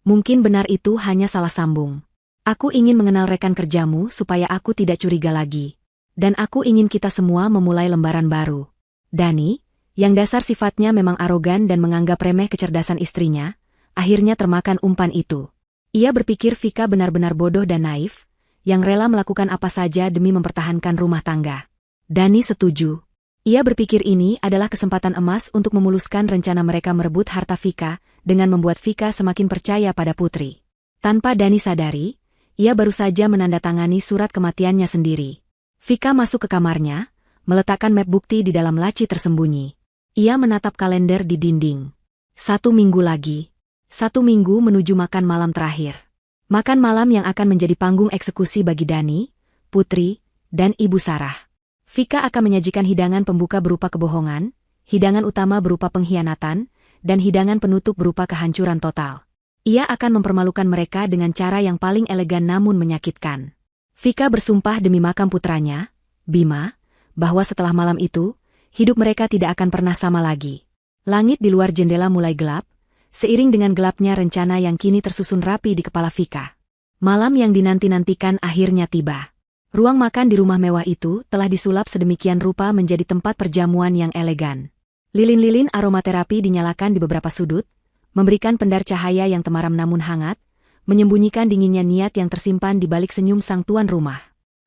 Mungkin benar itu hanya salah sambung. Aku ingin mengenal rekan kerjamu supaya aku tidak curiga lagi. Dan aku ingin kita semua memulai lembaran baru." Dani, yang dasar sifatnya memang arogan dan menganggap remeh kecerdasan istrinya, akhirnya termakan umpan itu. Ia berpikir Vika benar-benar bodoh dan naif, yang rela melakukan apa saja demi mempertahankan rumah tangga. Dani setuju. Ia berpikir ini adalah kesempatan emas untuk memuluskan rencana mereka merebut harta Vika dengan membuat Vika semakin percaya pada Putri. Tanpa Dani sadari, ia baru saja menandatangani surat kematiannya sendiri. Vika masuk ke kamarnya, meletakkan map bukti di dalam laci tersembunyi. Ia menatap kalender di dinding. 1 minggu lagi. 1 minggu menuju makan malam terakhir. Makan malam yang akan menjadi panggung eksekusi bagi Dani, Putri, dan Ibu Sarah. Vika akan menyajikan hidangan pembuka berupa kebohongan, hidangan utama berupa pengkhianatan, dan hidangan penutup berupa kehancuran total. Ia akan mempermalukan mereka dengan cara yang paling elegan namun menyakitkan. Vika bersumpah demi makam putranya, Bima, bahwa setelah malam itu, hidup mereka tidak akan pernah sama lagi. Langit di luar jendela mulai gelap, seiring dengan gelapnya rencana yang kini tersusun rapi di kepala Vika. Malam yang dinanti-nantikan akhirnya tiba. Ruang makan di rumah mewah itu telah disulap sedemikian rupa menjadi tempat perjamuan yang elegan. Lilin-lilin aromaterapi dinyalakan di beberapa sudut, memberikan pendar cahaya yang temaram namun hangat, menyembunyikan dinginnya niat yang tersimpan di balik senyum sang tuan rumah.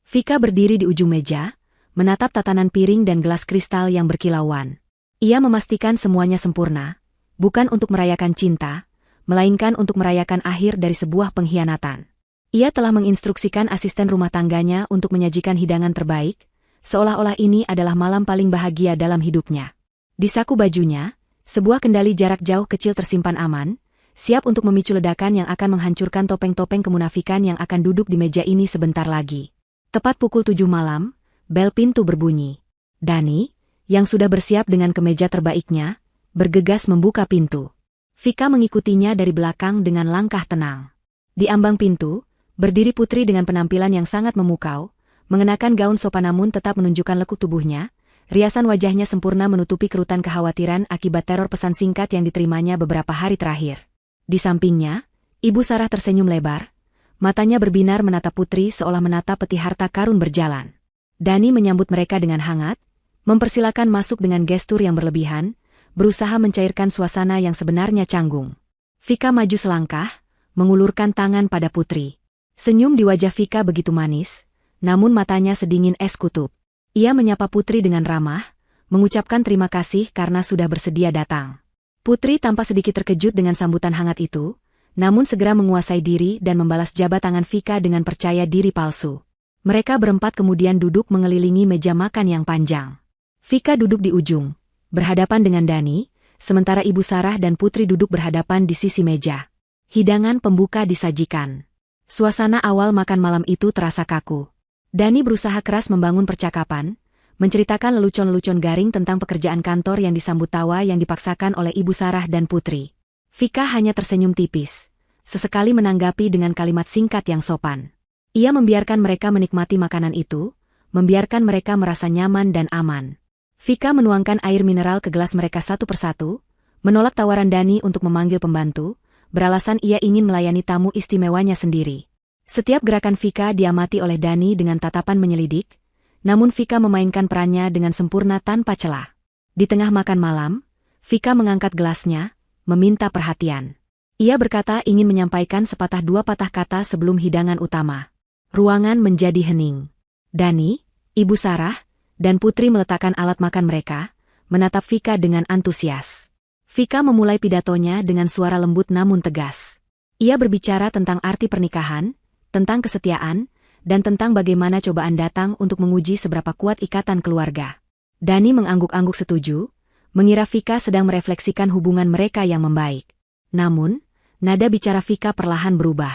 Vika berdiri di ujung meja, menatap tatanan piring dan gelas kristal yang berkilauan. Ia memastikan semuanya sempurna, bukan untuk merayakan cinta, melainkan untuk merayakan akhir dari sebuah pengkhianatan. Ia telah menginstruksikan asisten rumah tangganya untuk menyajikan hidangan terbaik, seolah-olah ini adalah malam paling bahagia dalam hidupnya. Di saku bajunya, sebuah kendali jarak jauh kecil tersimpan aman, siap untuk memicu ledakan yang akan menghancurkan topeng-topeng kemunafikan yang akan duduk di meja ini sebentar lagi. Tepat pukul 7 malam, bel pintu berbunyi. Dani, yang sudah bersiap dengan kemeja terbaiknya, bergegas membuka pintu. Vika mengikutinya dari belakang dengan langkah tenang. Di ambang pintu, berdiri putri dengan penampilan yang sangat memukau, mengenakan gaun sopan namun tetap menunjukkan lekuk tubuhnya, riasan wajahnya sempurna menutupi kerutan kekhawatiran akibat teror pesan singkat yang diterimanya beberapa hari terakhir. Di sampingnya, Ibu Sarah tersenyum lebar, matanya berbinar menatap putri seolah menatap peti harta karun berjalan. Dani menyambut mereka dengan hangat, mempersilakan masuk dengan gestur yang berlebihan, berusaha mencairkan suasana yang sebenarnya canggung. Vika maju selangkah, mengulurkan tangan pada putri. Senyum di wajah Vika begitu manis, namun matanya sedingin es kutub. Ia menyapa putri dengan ramah, mengucapkan terima kasih karena sudah bersedia datang. Putri tampak sedikit terkejut dengan sambutan hangat itu, namun segera menguasai diri dan membalas jabat tangan Vika dengan percaya diri palsu. Mereka berempat kemudian duduk mengelilingi meja makan yang panjang. Vika duduk di ujung, berhadapan dengan Dani, sementara Ibu Sarah dan Putri duduk berhadapan di sisi meja. Hidangan pembuka disajikan. Suasana awal makan malam itu terasa kaku. Dani berusaha keras membangun percakapan, menceritakan lelucon-lelucon garing tentang pekerjaan kantor yang disambut tawa yang dipaksakan oleh Ibu Sarah dan Putri. Vika hanya tersenyum tipis, sesekali menanggapi dengan kalimat singkat yang sopan. Ia membiarkan mereka menikmati makanan itu, membiarkan mereka merasa nyaman dan aman. Vika menuangkan air mineral ke gelas mereka satu persatu, menolak tawaran Dani untuk memanggil pembantu, beralasan ia ingin melayani tamu istimewanya sendiri. Setiap gerakan Vika diamati oleh Dani dengan tatapan menyelidik, namun Vika memainkan perannya dengan sempurna tanpa celah. Di tengah makan malam, Vika mengangkat gelasnya, meminta perhatian. Ia berkata ingin menyampaikan sepatah dua patah kata sebelum hidangan utama. Ruangan menjadi hening. Dani, Ibu Sarah, dan Putri meletakkan alat makan mereka, menatap Vika dengan antusias. Vika memulai pidatonya dengan suara lembut namun tegas. Ia berbicara tentang arti pernikahan, tentang kesetiaan, dan tentang bagaimana cobaan datang untuk menguji seberapa kuat ikatan keluarga. Dani mengangguk-angguk setuju, mengira Vika sedang merefleksikan hubungan mereka yang membaik. Namun, nada bicara Vika perlahan berubah.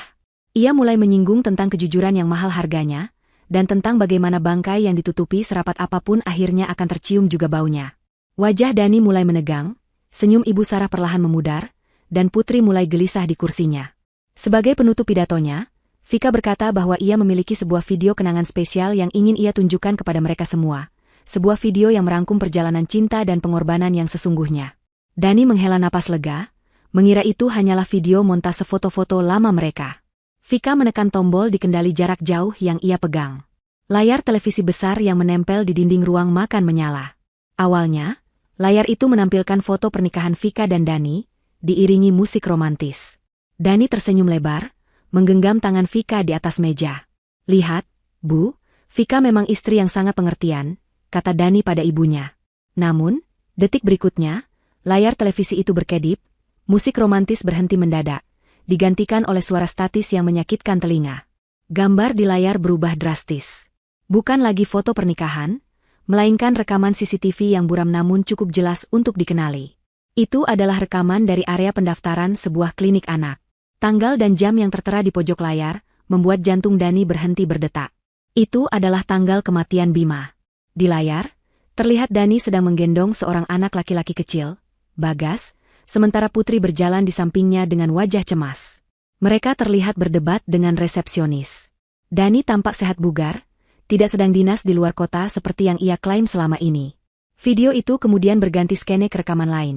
Ia mulai menyinggung tentang kejujuran yang mahal harganya, dan tentang bagaimana bangkai yang ditutupi serapat apapun akhirnya akan tercium juga baunya. Wajah Dani mulai menegang, senyum Ibu Sarah perlahan memudar, dan Putri mulai gelisah di kursinya. Sebagai penutup pidatonya, Vika berkata bahwa ia memiliki sebuah video kenangan spesial yang ingin ia tunjukkan kepada mereka semua, sebuah video yang merangkum perjalanan cinta dan pengorbanan yang sesungguhnya. Dani menghela napas lega, mengira itu hanyalah video montase foto-foto lama mereka. Vika menekan tombol di kendali jarak jauh yang ia pegang. Layar televisi besar yang menempel di dinding ruang makan menyala. Awalnya, layar itu menampilkan foto pernikahan Vika dan Dani, diiringi musik romantis. Dani tersenyum lebar, menggenggam tangan Vika di atas meja. "Lihat, Bu, Vika memang istri yang sangat pengertian," kata Dani pada ibunya. Namun, detik berikutnya, layar televisi itu berkedip, musik romantis berhenti mendadak, digantikan oleh suara statis yang menyakitkan telinga. Gambar di layar berubah drastis. Bukan lagi foto pernikahan, melainkan rekaman CCTV yang buram namun cukup jelas untuk dikenali. Itu adalah rekaman dari area pendaftaran sebuah klinik anak. Tanggal dan jam yang tertera di pojok layar, membuat jantung Dani berhenti berdetak. Itu adalah tanggal kematian Bima. Di layar, terlihat Dani sedang menggendong seorang anak laki-laki kecil, Bagas, sementara Putri berjalan di sampingnya dengan wajah cemas. Mereka terlihat berdebat dengan resepsionis. Dani tampak sehat bugar, tidak sedang dinas di luar kota seperti yang ia klaim selama ini. Video itu kemudian berganti skene ke rekaman lain.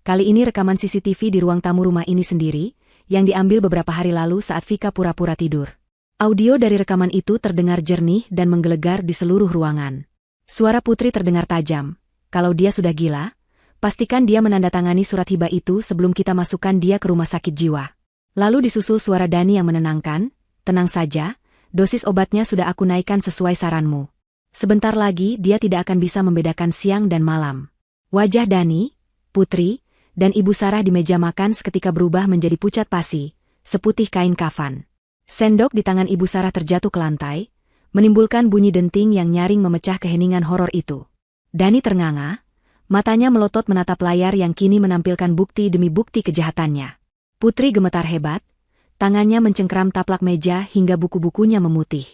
Kali ini rekaman CCTV di ruang tamu rumah ini sendiri, yang diambil beberapa hari lalu saat Vika pura-pura tidur. Audio dari rekaman itu terdengar jernih dan menggelegar di seluruh ruangan. Suara Putri terdengar tajam. Kalau dia sudah gila, pastikan dia menandatangani surat hibah itu sebelum kita masukkan dia ke rumah sakit jiwa. Lalu disusul suara Dani yang menenangkan, tenang saja, dosis obatnya sudah aku naikkan sesuai saranmu. Sebentar lagi dia tidak akan bisa membedakan siang dan malam. Wajah Dani, Putri, dan Ibu Sarah di meja makan seketika berubah menjadi pucat pasi, seputih kain kafan. Sendok di tangan Ibu Sarah terjatuh ke lantai, menimbulkan bunyi denting yang nyaring memecah keheningan horor itu. Dani ternganga, matanya melotot menatap layar yang kini menampilkan bukti demi bukti kejahatannya. Putri gemetar hebat, tangannya mencengkram taplak meja hingga buku-bukunya memutih.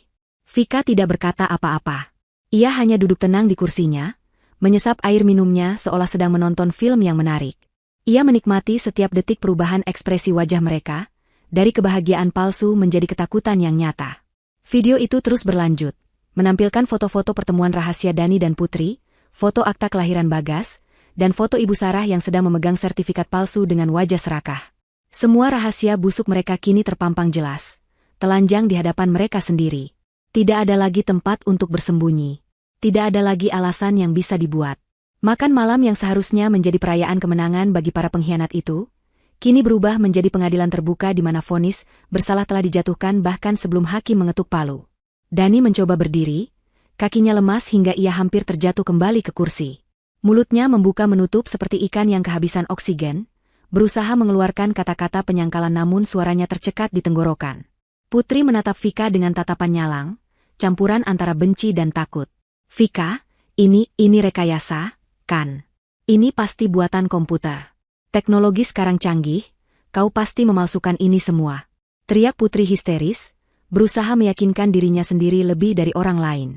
Vika tidak berkata apa-apa. Ia hanya duduk tenang di kursinya, menyesap air minumnya seolah sedang menonton film yang menarik. Ia menikmati setiap detik perubahan ekspresi wajah mereka, dari kebahagiaan palsu menjadi ketakutan yang nyata. Video itu terus berlanjut, menampilkan foto-foto pertemuan rahasia Dani dan Putri, foto akta kelahiran Bagas, dan foto Ibu Sarah yang sedang memegang sertifikat palsu dengan wajah serakah. Semua rahasia busuk mereka kini terpampang jelas, telanjang di hadapan mereka sendiri. Tidak ada lagi tempat untuk bersembunyi. Tidak ada lagi alasan yang bisa dibuat. Makan malam yang seharusnya menjadi perayaan kemenangan bagi para pengkhianat itu, kini berubah menjadi pengadilan terbuka di mana vonis bersalah telah dijatuhkan bahkan sebelum hakim mengetuk palu. Dani mencoba berdiri, kakinya lemas hingga ia hampir terjatuh kembali ke kursi. Mulutnya membuka menutup seperti ikan yang kehabisan oksigen, berusaha mengeluarkan kata-kata penyangkalan namun suaranya tercekat di tenggorokan. Putri menatap Vika dengan tatapan nyalang, campuran antara benci dan takut. Vika, ini rekayasa, kan? Ini pasti buatan komputer. Teknologi sekarang canggih, kau pasti memalsukan ini semua. Teriak Putri histeris, berusaha meyakinkan dirinya sendiri lebih dari orang lain.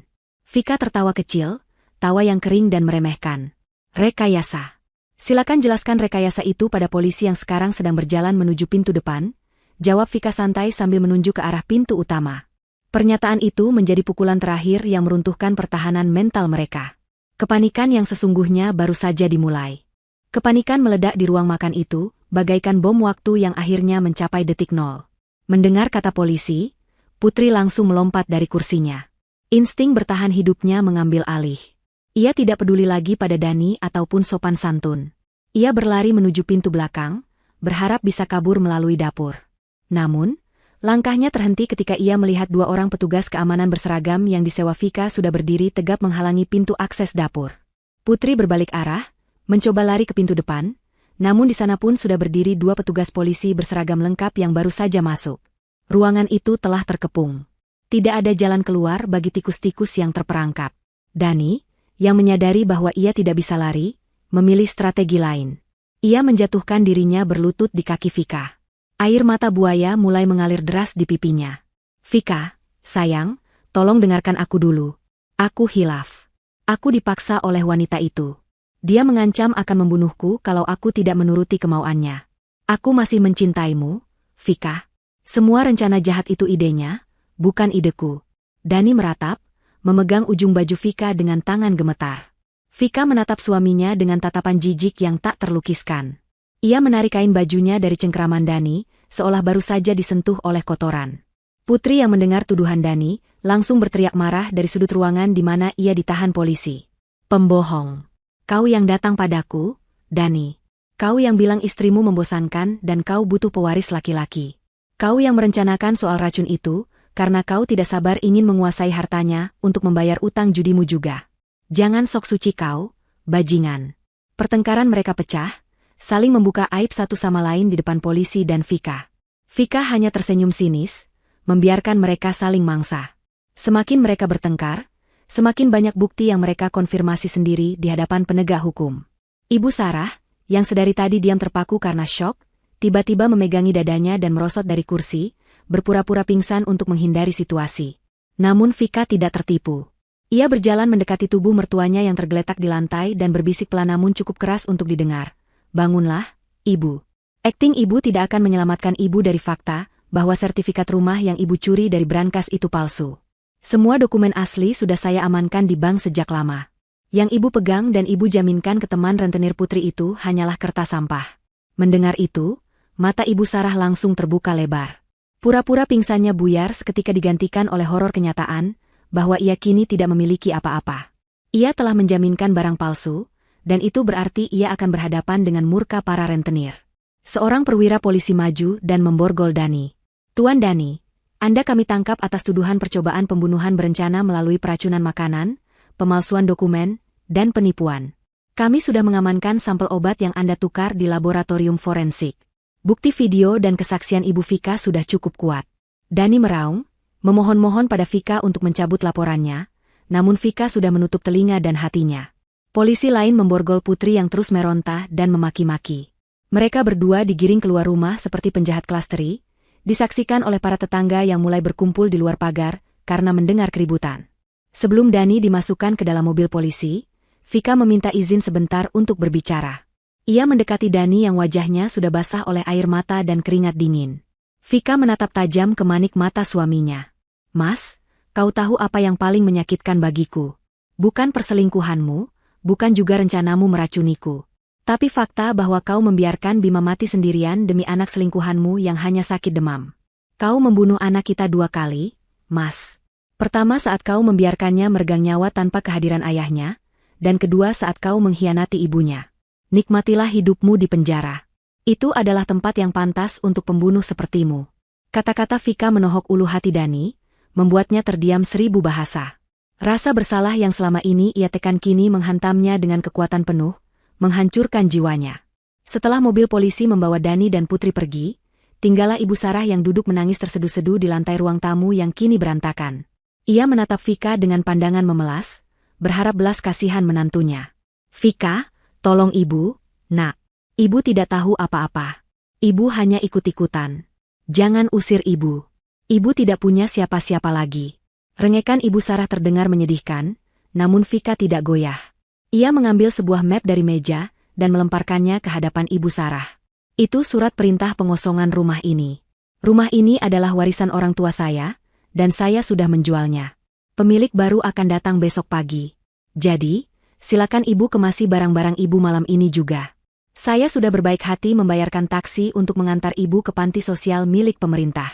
Vika tertawa kecil, tawa yang kering dan meremehkan. Rekayasa. Silakan jelaskan rekayasa itu pada polisi yang sekarang sedang berjalan menuju pintu depan, jawab Vika santai sambil menunjuk ke arah pintu utama. Pernyataan itu menjadi pukulan terakhir yang meruntuhkan pertahanan mental mereka. Kepanikan yang sesungguhnya baru saja dimulai. Kepanikan meledak di ruang makan itu, bagaikan bom waktu yang akhirnya mencapai detik nol. Mendengar kata polisi, Putri langsung melompat dari kursinya. Insting bertahan hidupnya mengambil alih. Ia tidak peduli lagi pada Dani ataupun sopan santun. Ia berlari menuju pintu belakang, berharap bisa kabur melalui dapur. Namun, langkahnya terhenti ketika ia melihat dua orang petugas keamanan berseragam yang disewa Vika sudah berdiri tegap menghalangi pintu akses dapur. Putri berbalik arah, mencoba lari ke pintu depan, namun di sana pun sudah berdiri dua petugas polisi berseragam lengkap yang baru saja masuk. Ruangan itu telah terkepung. Tidak ada jalan keluar bagi tikus-tikus yang terperangkap. Dani, yang menyadari bahwa ia tidak bisa lari, memilih strategi lain. Ia menjatuhkan dirinya berlutut di kaki Vika. Air mata buaya mulai mengalir deras di pipinya. Vika, sayang, tolong dengarkan aku dulu. Aku hilaf. Aku dipaksa oleh wanita itu. Dia mengancam akan membunuhku kalau aku tidak menuruti kemauannya. Aku masih mencintaimu, Vika. Semua rencana jahat itu idenya, bukan ideku. Dani meratap, memegang ujung baju Vika dengan tangan gemetar. Vika menatap suaminya dengan tatapan jijik yang tak terlukiskan. Ia menarik kain bajunya dari cengkraman Dani, seolah baru saja disentuh oleh kotoran. Putri yang mendengar tuduhan Dani, langsung berteriak marah dari sudut ruangan di mana ia ditahan polisi. Pembohong. Kau yang datang padaku, Dani. Kau yang bilang istrimu membosankan dan kau butuh pewaris laki-laki. Kau yang merencanakan soal racun itu, karena kau tidak sabar ingin menguasai hartanya untuk membayar utang judimu juga. Jangan sok suci kau, bajingan. Pertengkaran mereka pecah, saling membuka aib satu sama lain di depan polisi dan Vika. Vika hanya tersenyum sinis, membiarkan mereka saling mangsa. Semakin mereka bertengkar, semakin banyak bukti yang mereka konfirmasi sendiri di hadapan penegak hukum. Ibu Sarah, yang sedari tadi diam terpaku karena syok, tiba-tiba memegangi dadanya dan merosot dari kursi, berpura-pura pingsan untuk menghindari situasi. Namun Vika tidak tertipu. Ia berjalan mendekati tubuh mertuanya yang tergeletak di lantai dan berbisik pelan namun cukup keras untuk didengar. Bangunlah, Ibu. Akting ibu tidak akan menyelamatkan ibu dari fakta bahwa sertifikat rumah yang ibu curi dari brankas itu palsu. Semua dokumen asli sudah saya amankan di bank sejak lama. Yang ibu pegang dan ibu jaminkan ke teman rentenir putri itu hanyalah kertas sampah. Mendengar itu, mata Ibu Sarah langsung terbuka lebar. Pura-pura pingsannya buyar seketika digantikan oleh horor kenyataan bahwa ia kini tidak memiliki apa-apa. Ia telah menjaminkan barang palsu, dan itu berarti ia akan berhadapan dengan murka para rentenir. Seorang perwira polisi maju dan memborgol Dani. "Tuan Dani, Anda kami tangkap atas tuduhan percobaan pembunuhan berencana melalui peracunan makanan, pemalsuan dokumen, dan penipuan. Kami sudah mengamankan sampel obat yang Anda tukar di laboratorium forensik. Bukti video dan kesaksian Ibu Vika sudah cukup kuat." Dani meraung, memohon-mohon pada Vika untuk mencabut laporannya, namun Vika sudah menutup telinga dan hatinya. Polisi lain memborgol putri yang terus meronta dan memaki-maki. Mereka berdua digiring keluar rumah seperti penjahat kelas teri, disaksikan oleh para tetangga yang mulai berkumpul di luar pagar karena mendengar keributan. Sebelum Dani dimasukkan ke dalam mobil polisi, Vika meminta izin sebentar untuk berbicara. Ia mendekati Dani yang wajahnya sudah basah oleh air mata dan keringat dingin. Vika menatap tajam ke manik mata suaminya. "Mas, kau tahu apa yang paling menyakitkan bagiku? Bukan perselingkuhanmu, bukan juga rencanamu meracuniku. Tapi fakta bahwa kau membiarkan Bima mati sendirian demi anak selingkuhanmu yang hanya sakit demam. Kau membunuh anak kita 2 kali, Mas. Pertama saat kau membiarkannya meregang nyawa tanpa kehadiran ayahnya, dan kedua saat kau mengkhianati ibunya. Nikmatilah hidupmu di penjara. Itu adalah tempat yang pantas untuk pembunuh sepertimu." Kata-kata Vika menohok ulu hati Dani, membuatnya terdiam 1000 bahasa. Rasa bersalah yang selama ini ia tekan kini menghantamnya dengan kekuatan penuh, menghancurkan jiwanya. Setelah mobil polisi membawa Dani dan Putri pergi, tinggallah Ibu Sarah yang duduk menangis terseduh-seduh di lantai ruang tamu yang kini berantakan. Ia menatap Vika dengan pandangan memelas, berharap belas kasihan menantunya. "Vika, tolong Ibu, Nak. Ibu tidak tahu apa-apa. Ibu hanya ikut-ikutan. Jangan usir Ibu. Ibu tidak punya siapa-siapa lagi." Rengekan Ibu Sarah terdengar menyedihkan, namun Vika tidak goyah. Ia mengambil sebuah map dari meja dan melemparkannya ke hadapan Ibu Sarah. "Itu surat perintah pengosongan rumah ini. Rumah ini adalah warisan orang tua saya, dan saya sudah menjualnya. Pemilik baru akan datang besok pagi. Jadi, silakan Ibu kemasi barang-barang Ibu malam ini juga. Saya sudah berbaik hati membayarkan taksi untuk mengantar Ibu ke panti sosial milik pemerintah.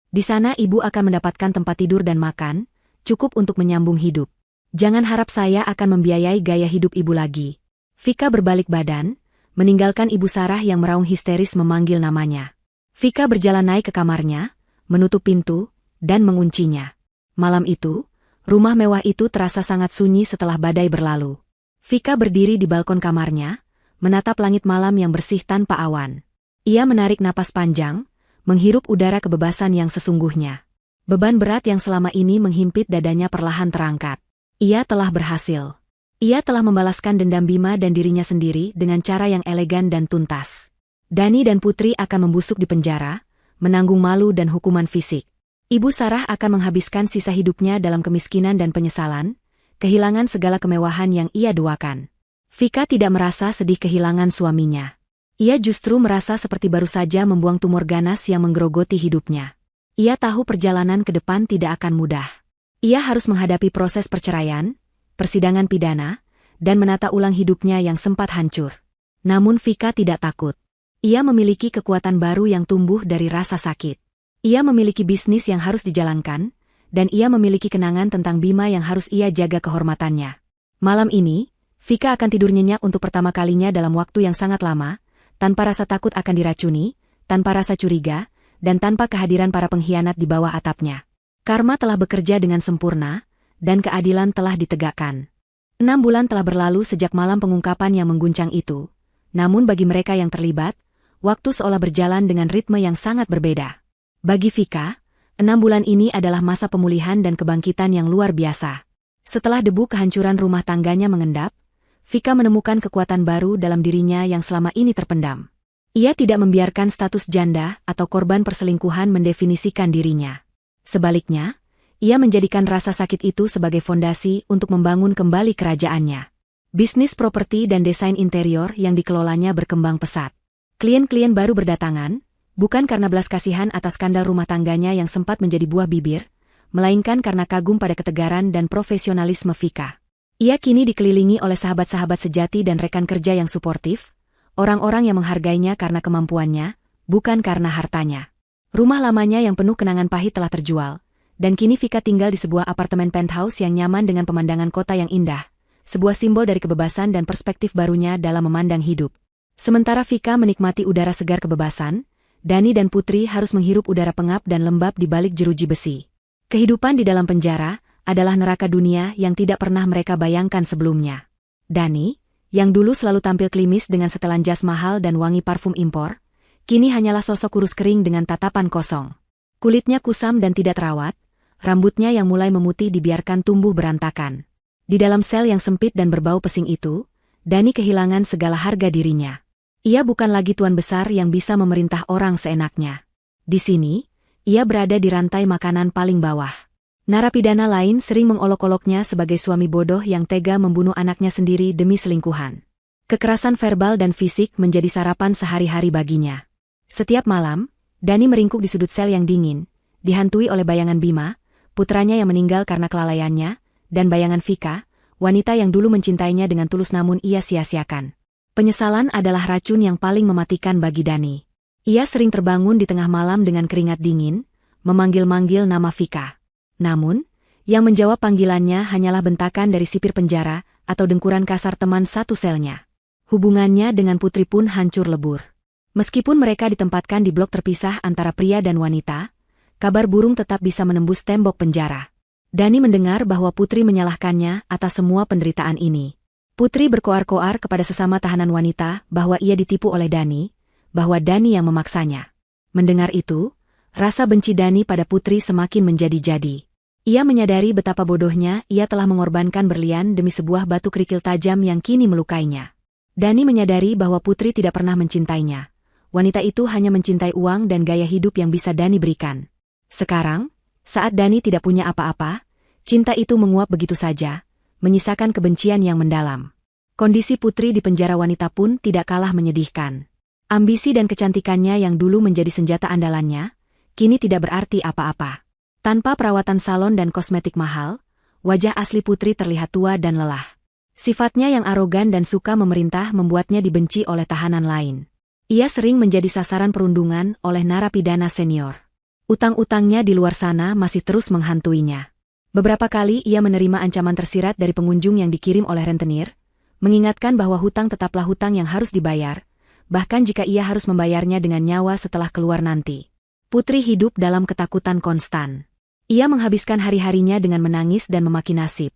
Di sana Ibu akan mendapatkan tempat tidur dan makan, cukup untuk menyambung hidup. Jangan harap saya akan membiayai gaya hidup Ibu lagi." Vika berbalik badan, meninggalkan Ibu Sarah yang meraung histeris memanggil namanya. Vika berjalan naik ke kamarnya, menutup pintu, dan menguncinya. Malam itu, rumah mewah itu terasa sangat sunyi setelah badai berlalu. Vika berdiri di balkon kamarnya, menatap langit malam yang bersih tanpa awan. Ia menarik napas panjang, menghirup udara kebebasan yang sesungguhnya. Beban berat yang selama ini menghimpit dadanya perlahan terangkat. Ia telah berhasil. Ia telah membalaskan dendam Bima dan dirinya sendiri dengan cara yang elegan dan tuntas. Dani dan Putri akan membusuk di penjara, menanggung malu dan hukuman fisik. Ibu Sarah akan menghabiskan sisa hidupnya dalam kemiskinan dan penyesalan, kehilangan segala kemewahan yang ia doakan. Vika tidak merasa sedih kehilangan suaminya. Ia justru merasa seperti baru saja membuang tumor ganas yang menggerogoti hidupnya. Ia tahu perjalanan ke depan tidak akan mudah. Ia harus menghadapi proses perceraian, persidangan pidana, dan menata ulang hidupnya yang sempat hancur. Namun Vika tidak takut. Ia memiliki kekuatan baru yang tumbuh dari rasa sakit. Ia memiliki bisnis yang harus dijalankan, dan ia memiliki kenangan tentang Bima yang harus ia jaga kehormatannya. Malam ini, Vika akan tidur nyenyak untuk pertama kalinya dalam waktu yang sangat lama, tanpa rasa takut akan diracuni, tanpa rasa curiga, dan tanpa kehadiran para pengkhianat di bawah atapnya. Karma telah bekerja dengan sempurna, dan keadilan telah ditegakkan. 6 bulan telah berlalu sejak malam pengungkapan yang mengguncang itu, namun bagi mereka yang terlibat, waktu seolah berjalan dengan ritme yang sangat berbeda. Bagi Vika, 6 bulan ini adalah masa pemulihan dan kebangkitan yang luar biasa. Setelah debu kehancuran rumah tangganya mengendap, Vika menemukan kekuatan baru dalam dirinya yang selama ini terpendam. Ia tidak membiarkan status janda atau korban perselingkuhan mendefinisikan dirinya. Sebaliknya, ia menjadikan rasa sakit itu sebagai fondasi untuk membangun kembali kerajaannya. Bisnis properti dan desain interior yang dikelolanya berkembang pesat. Klien-klien baru berdatangan, bukan karena belas kasihan atas skandal rumah tangganya yang sempat menjadi buah bibir, melainkan karena kagum pada ketegaran dan profesionalisme Vika. Ia kini dikelilingi oleh sahabat-sahabat sejati dan rekan kerja yang suportif, orang-orang yang menghargainya karena kemampuannya, bukan karena hartanya. Rumah lamanya yang penuh kenangan pahit telah terjual, dan kini Vika tinggal di sebuah apartemen penthouse yang nyaman dengan pemandangan kota yang indah, sebuah simbol dari kebebasan dan perspektif barunya dalam memandang hidup. Sementara Vika menikmati udara segar kebebasan, Dani dan Putri harus menghirup udara pengap dan lembab di balik jeruji besi. Kehidupan di dalam penjara adalah neraka dunia yang tidak pernah mereka bayangkan sebelumnya. Dani, yang dulu selalu tampil klimis dengan setelan jas mahal dan wangi parfum impor, kini hanyalah sosok kurus kering dengan tatapan kosong. Kulitnya kusam dan tidak terawat, rambutnya yang mulai memutih dibiarkan tumbuh berantakan. Di dalam sel yang sempit dan berbau pesing itu, Dani kehilangan segala harga dirinya. Ia bukan lagi tuan besar yang bisa memerintah orang seenaknya. Di sini, ia berada di rantai makanan paling bawah. Narapidana lain sering mengolok-oloknya sebagai suami bodoh yang tega membunuh anaknya sendiri demi selingkuhan. Kekerasan verbal dan fisik menjadi sarapan sehari-hari baginya. Setiap malam, Dani meringkuk di sudut sel yang dingin, dihantui oleh bayangan Bima, putranya yang meninggal karena kelalaiannya, dan bayangan Vika, wanita yang dulu mencintainya dengan tulus namun ia sia-siakan. Penyesalan adalah racun yang paling mematikan bagi Dani. Ia sering terbangun di tengah malam dengan keringat dingin, memanggil-manggil nama Vika. Namun, yang menjawab panggilannya hanyalah bentakan dari sipir penjara atau dengkuran kasar teman satu selnya. Hubungannya dengan Putri pun hancur lebur. Meskipun mereka ditempatkan di blok terpisah antara pria dan wanita, kabar burung tetap bisa menembus tembok penjara. Dani mendengar bahwa Putri menyalahkannya atas semua penderitaan ini. Putri berkoar-koar kepada sesama tahanan wanita bahwa ia ditipu oleh Dani, bahwa Dani yang memaksanya. Mendengar itu, rasa benci Dani pada Putri semakin menjadi-jadi. Ia menyadari betapa bodohnya ia telah mengorbankan berlian demi sebuah batu kerikil tajam yang kini melukainya. Dani menyadari bahwa Putri tidak pernah mencintainya. Wanita itu hanya mencintai uang dan gaya hidup yang bisa Dani berikan. Sekarang, saat Dani tidak punya apa-apa, cinta itu menguap begitu saja, menyisakan kebencian yang mendalam. Kondisi Putri di penjara wanita pun tidak kalah menyedihkan. Ambisi dan kecantikannya yang dulu menjadi senjata andalannya, kini tidak berarti apa-apa. Tanpa perawatan salon dan kosmetik mahal, wajah asli Putri terlihat tua dan lelah. Sifatnya yang arogan dan suka memerintah membuatnya dibenci oleh tahanan lain. Ia sering menjadi sasaran perundungan oleh narapidana senior. Utang-utangnya di luar sana masih terus menghantuinya. Beberapa kali ia menerima ancaman tersirat dari pengunjung yang dikirim oleh rentenir, mengingatkan bahwa hutang tetaplah hutang yang harus dibayar, bahkan jika ia harus membayarnya dengan nyawa setelah keluar nanti. Putri hidup dalam ketakutan konstan. Ia menghabiskan hari-harinya dengan menangis dan memaki nasib,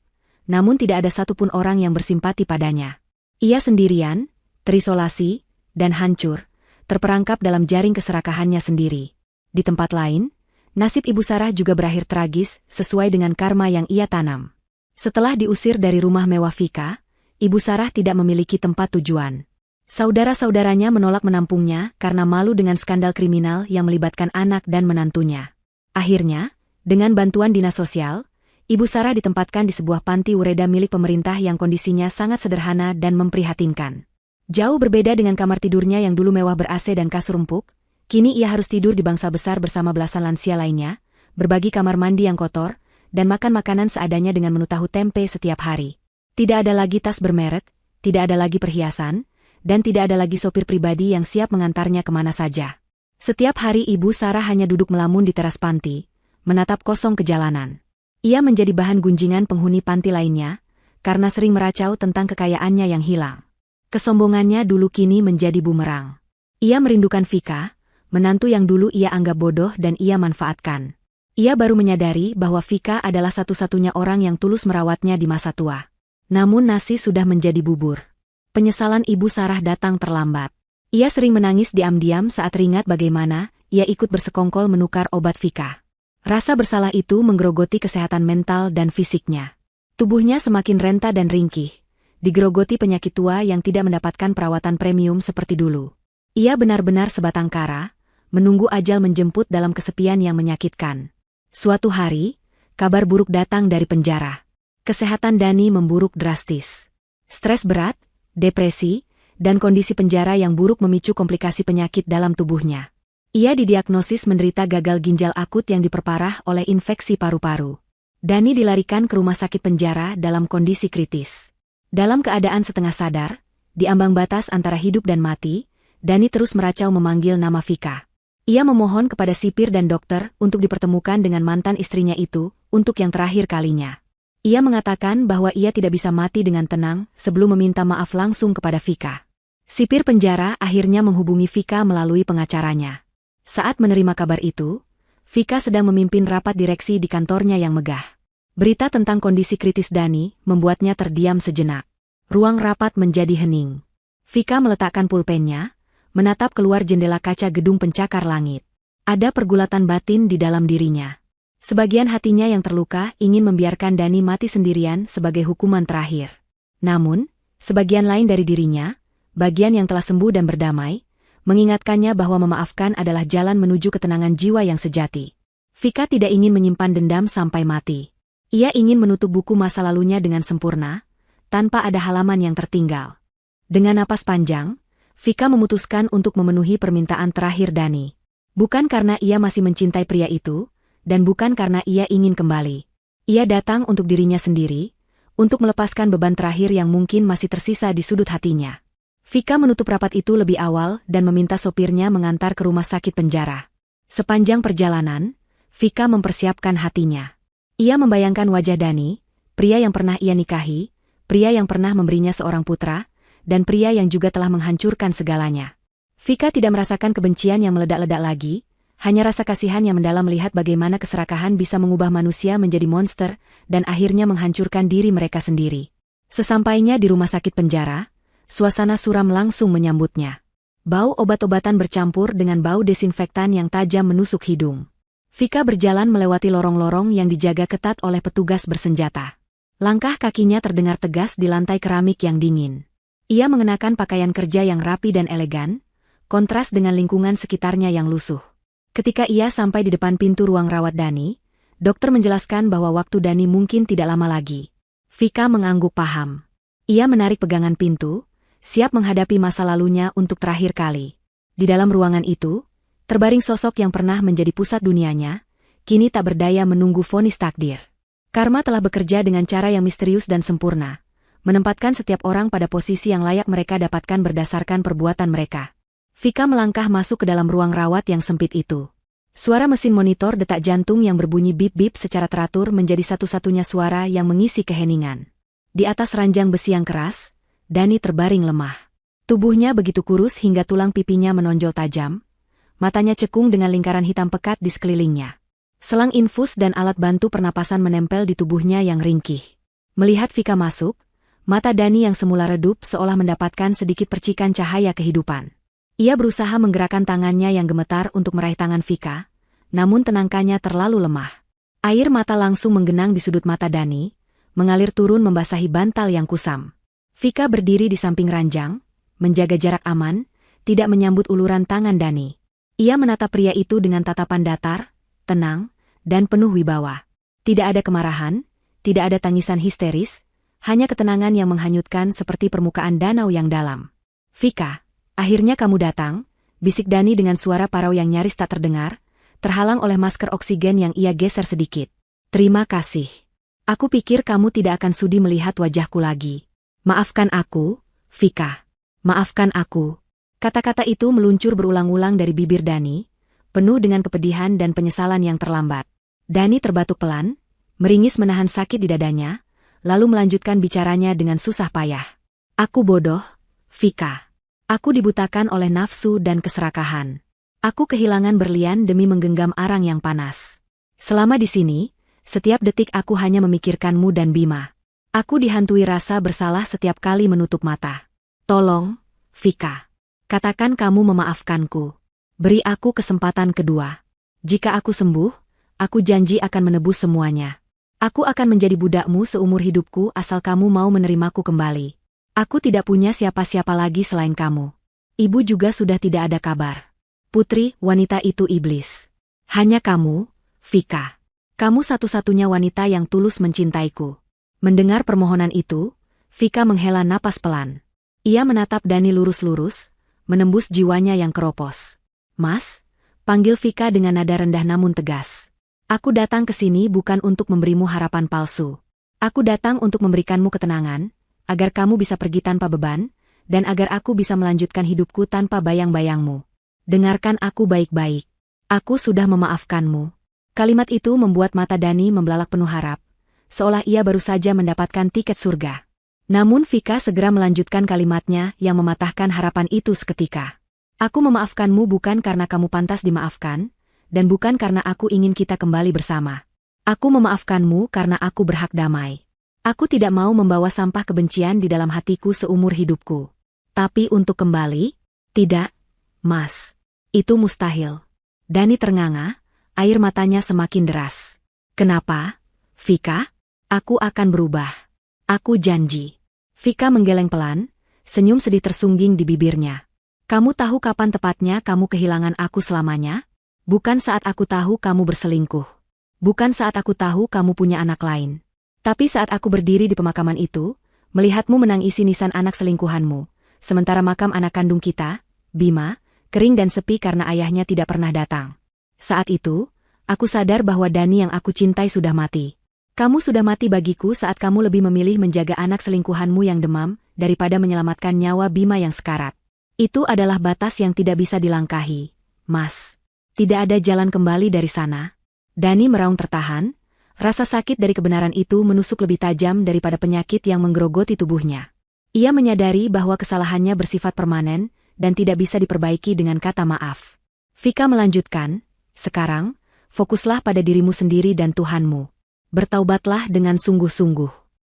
namun tidak ada satupun orang yang bersimpati padanya. Ia sendirian, terisolasi, dan hancur, terperangkap dalam jaring keserakahannya sendiri. Di tempat lain, nasib Ibu Sarah juga berakhir tragis sesuai dengan karma yang ia tanam. Setelah diusir dari rumah mewah Vika, Ibu Sarah tidak memiliki tempat tujuan. Saudara-saudaranya menolak menampungnya karena malu dengan skandal kriminal yang melibatkan anak dan menantunya. Akhirnya, dengan bantuan dinas sosial, Ibu Sarah ditempatkan di sebuah panti ureda milik pemerintah yang kondisinya sangat sederhana dan memprihatinkan. Jauh berbeda dengan kamar tidurnya yang dulu mewah ber-AC dan kasur empuk, kini ia harus tidur di bangsal besar bersama belasan lansia lainnya, berbagi kamar mandi yang kotor, dan makan makanan seadanya dengan menu tahu tempe setiap hari. Tidak ada lagi tas bermerek, tidak ada lagi perhiasan, dan tidak ada lagi sopir pribadi yang siap mengantarnya kemana saja. Setiap hari Ibu Sarah hanya duduk melamun di teras panti, menatap kosong ke jalanan. Ia menjadi bahan gunjingan penghuni panti lainnya, karena sering meracau tentang kekayaannya yang hilang. Kesombongannya dulu kini menjadi bumerang. Ia merindukan Vika, menantu yang dulu ia anggap bodoh dan ia manfaatkan. Ia baru menyadari bahwa Vika adalah satu-satunya orang yang tulus merawatnya di masa tua. Namun nasi sudah menjadi bubur. Penyesalan Ibu Sarah datang terlambat. Ia sering menangis diam-diam saat teringat bagaimana ia ikut bersekongkol menukar obat Vika. Rasa bersalah itu menggerogoti kesehatan mental dan fisiknya. Tubuhnya semakin renta dan ringkih, digerogoti penyakit tua yang tidak mendapatkan perawatan premium seperti dulu. Ia benar-benar sebatang kara, menunggu ajal menjemput dalam kesepian yang menyakitkan. Suatu hari, kabar buruk datang dari penjara. Kesehatan Dani memburuk drastis. Stres berat, depresi, dan kondisi penjara yang buruk memicu komplikasi penyakit dalam tubuhnya. Ia didiagnosis menderita gagal ginjal akut yang diperparah oleh infeksi paru-paru. Dani dilarikan ke rumah sakit penjara dalam kondisi kritis. Dalam keadaan setengah sadar, di ambang batas antara hidup dan mati, Dani terus meracau memanggil nama Vika. Ia memohon kepada sipir dan dokter untuk dipertemukan dengan mantan istrinya itu untuk yang terakhir kalinya. Ia mengatakan bahwa ia tidak bisa mati dengan tenang sebelum meminta maaf langsung kepada Vika. Sipir penjara akhirnya menghubungi Vika melalui pengacaranya. Saat menerima kabar itu, Vika sedang memimpin rapat direksi di kantornya yang megah. Berita tentang kondisi kritis Dani membuatnya terdiam sejenak. Ruang rapat menjadi hening. Vika meletakkan pulpennya, menatap keluar jendela kaca gedung pencakar langit. Ada pergulatan batin di dalam dirinya. Sebagian hatinya yang terluka ingin membiarkan Dani mati sendirian sebagai hukuman terakhir. Namun, sebagian lain dari dirinya, bagian yang telah sembuh dan berdamai, mengingatkannya bahwa memaafkan adalah jalan menuju ketenangan jiwa yang sejati. Vika tidak ingin menyimpan dendam sampai mati. Ia ingin menutup buku masa lalunya dengan sempurna, tanpa ada halaman yang tertinggal. Dengan napas panjang, Vika memutuskan untuk memenuhi permintaan terakhir Dani. Bukan karena ia masih mencintai pria itu, dan bukan karena ia ingin kembali. Ia datang untuk dirinya sendiri, untuk melepaskan beban terakhir yang mungkin masih tersisa di sudut hatinya. Vika menutup rapat itu lebih awal dan meminta sopirnya mengantar ke rumah sakit penjara. Sepanjang perjalanan, Vika mempersiapkan hatinya. Ia membayangkan wajah Dani, pria yang pernah ia nikahi, pria yang pernah memberinya seorang putra, dan pria yang juga telah menghancurkan segalanya. Vika tidak merasakan kebencian yang meledak-ledak lagi, hanya rasa kasihan yang mendalam melihat bagaimana keserakahan bisa mengubah manusia menjadi monster dan akhirnya menghancurkan diri mereka sendiri. Sesampainya di rumah sakit penjara, suasana suram langsung menyambutnya. Bau obat-obatan bercampur dengan bau desinfektan yang tajam menusuk hidung. Vika berjalan melewati lorong-lorong yang dijaga ketat oleh petugas bersenjata. Langkah kakinya terdengar tegas di lantai keramik yang dingin. Ia mengenakan pakaian kerja yang rapi dan elegan, kontras dengan lingkungan sekitarnya yang lusuh. Ketika ia sampai di depan pintu ruang rawat Dani, dokter menjelaskan bahwa waktu Dani mungkin tidak lama lagi. Vika mengangguk paham. Ia menarik pegangan pintu, siap menghadapi masa lalunya untuk terakhir kali. Di dalam ruangan itu, terbaring sosok yang pernah menjadi pusat dunianya, kini tak berdaya menunggu vonis takdir. Karma telah bekerja dengan cara yang misterius dan sempurna, menempatkan setiap orang pada posisi yang layak mereka dapatkan berdasarkan perbuatan mereka. Vika melangkah masuk ke dalam ruang rawat yang sempit itu. Suara mesin monitor detak jantung yang berbunyi bip-bip secara teratur menjadi satu-satunya suara yang mengisi keheningan. Di atas ranjang besi yang keras, Dani terbaring lemah. Tubuhnya begitu kurus hingga tulang pipinya menonjol tajam, matanya cekung dengan lingkaran hitam pekat di sekelilingnya. Selang infus dan alat bantu pernapasan menempel di tubuhnya yang ringkih. Melihat Vika masuk, mata Dani yang semula redup seolah mendapatkan sedikit percikan cahaya kehidupan. Ia berusaha menggerakkan tangannya yang gemetar untuk meraih tangan Vika, namun tenangkannya terlalu lemah. Air mata langsung menggenang di sudut mata Dani, mengalir turun membasahi bantal yang kusam. Vika berdiri di samping ranjang, menjaga jarak aman, tidak menyambut uluran tangan Dani. Ia menatap pria itu dengan tatapan datar, tenang, dan penuh wibawa. Tidak ada kemarahan, tidak ada tangisan histeris, hanya ketenangan yang menghanyutkan seperti permukaan danau yang dalam. Vika, akhirnya kamu datang, bisik Dani dengan suara parau yang nyaris tak terdengar, terhalang oleh masker oksigen yang ia geser sedikit. Terima kasih. Aku pikir kamu tidak akan sudi melihat wajahku lagi. Maafkan aku, Vika. Maafkan aku. Kata-kata itu meluncur berulang-ulang dari bibir Dani, penuh dengan kepedihan dan penyesalan yang terlambat. Dani terbatuk pelan, meringis menahan sakit di dadanya, lalu melanjutkan bicaranya dengan susah payah. Aku bodoh, Vika. Aku dibutakan oleh nafsu dan keserakahan. Aku kehilangan berlian demi menggenggam arang yang panas. Selama di sini, setiap detik aku hanya memikirkanmu dan Bima. Aku dihantui rasa bersalah setiap kali menutup mata. Tolong, Vika. Katakan kamu memaafkanku. Beri aku kesempatan kedua. Jika aku sembuh, aku janji akan menebus semuanya. Aku akan menjadi budakmu seumur hidupku asal kamu mau menerimaku kembali. Aku tidak punya siapa-siapa lagi selain kamu. Ibu juga sudah tidak ada kabar. Putri, wanita itu iblis. Hanya kamu, Vika. Kamu satu-satunya wanita yang tulus mencintaiku. Mendengar permohonan itu, Vika menghela napas pelan. Ia menatap Dani lurus-lurus, menembus jiwanya yang keropos. "Mas," panggil Vika dengan nada rendah namun tegas. "Aku datang ke sini bukan untuk memberimu harapan palsu. Aku datang untuk memberikanmu ketenangan, agar kamu bisa pergi tanpa beban, dan agar aku bisa melanjutkan hidupku tanpa bayang-bayangmu. Dengarkan aku baik-baik. Aku sudah memaafkanmu." Kalimat itu membuat mata Dani membelalak penuh harap, seolah ia baru saja mendapatkan tiket surga. Namun Vika segera melanjutkan kalimatnya yang mematahkan harapan itu seketika. "Aku memaafkanmu bukan karena kamu pantas dimaafkan, dan bukan karena aku ingin kita kembali bersama. Aku memaafkanmu karena aku berhak damai. Aku tidak mau membawa sampah kebencian di dalam hatiku seumur hidupku. Tapi untuk kembali? Tidak, Mas. Itu mustahil." Dani ternganga, air matanya semakin deras. "Kenapa, Vika? Aku akan berubah. Aku janji." Vika menggeleng pelan, senyum sedih tersungging di bibirnya. "Kamu tahu kapan tepatnya kamu kehilangan aku selamanya? Bukan saat aku tahu kamu berselingkuh. Bukan saat aku tahu kamu punya anak lain. Tapi saat aku berdiri di pemakaman itu, melihatmu menangisi nisan anak selingkuhanmu, sementara makam anak kandung kita, Bima, kering dan sepi karena ayahnya tidak pernah datang. Saat itu, aku sadar bahwa Dani yang aku cintai sudah mati. Kamu sudah mati bagiku saat kamu lebih memilih menjaga anak selingkuhanmu yang demam daripada menyelamatkan nyawa Bima yang sekarat. Itu adalah batas yang tidak bisa dilangkahi, Mas. Tidak ada jalan kembali dari sana." Dani meraung tertahan, rasa sakit dari kebenaran itu menusuk lebih tajam daripada penyakit yang menggerogoti tubuhnya. Ia menyadari bahwa kesalahannya bersifat permanen dan tidak bisa diperbaiki dengan kata maaf. Vika melanjutkan, "Sekarang, fokuslah pada dirimu sendiri dan Tuhanmu. Bertaubatlah dengan sungguh-sungguh.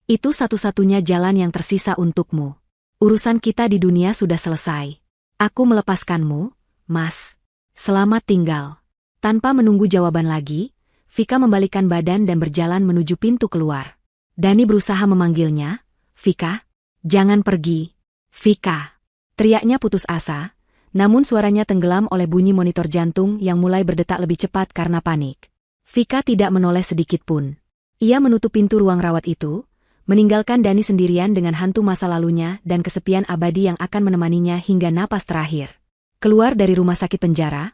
Itu satu-satunya jalan yang tersisa untukmu. Urusan kita di dunia sudah selesai. Aku melepaskanmu, Mas. Selamat tinggal." Tanpa menunggu jawaban lagi, Vika membalikkan badan dan berjalan menuju pintu keluar. Dani berusaha memanggilnya, "Vika, jangan pergi. Vika." Teriaknya putus asa, namun suaranya tenggelam oleh bunyi monitor jantung yang mulai berdetak lebih cepat karena panik. Vika tidak menoleh sedikit pun. Ia menutup pintu ruang rawat itu, meninggalkan Dani sendirian dengan hantu masa lalunya dan kesepian abadi yang akan menemaninya hingga napas terakhir. Keluar dari rumah sakit penjara,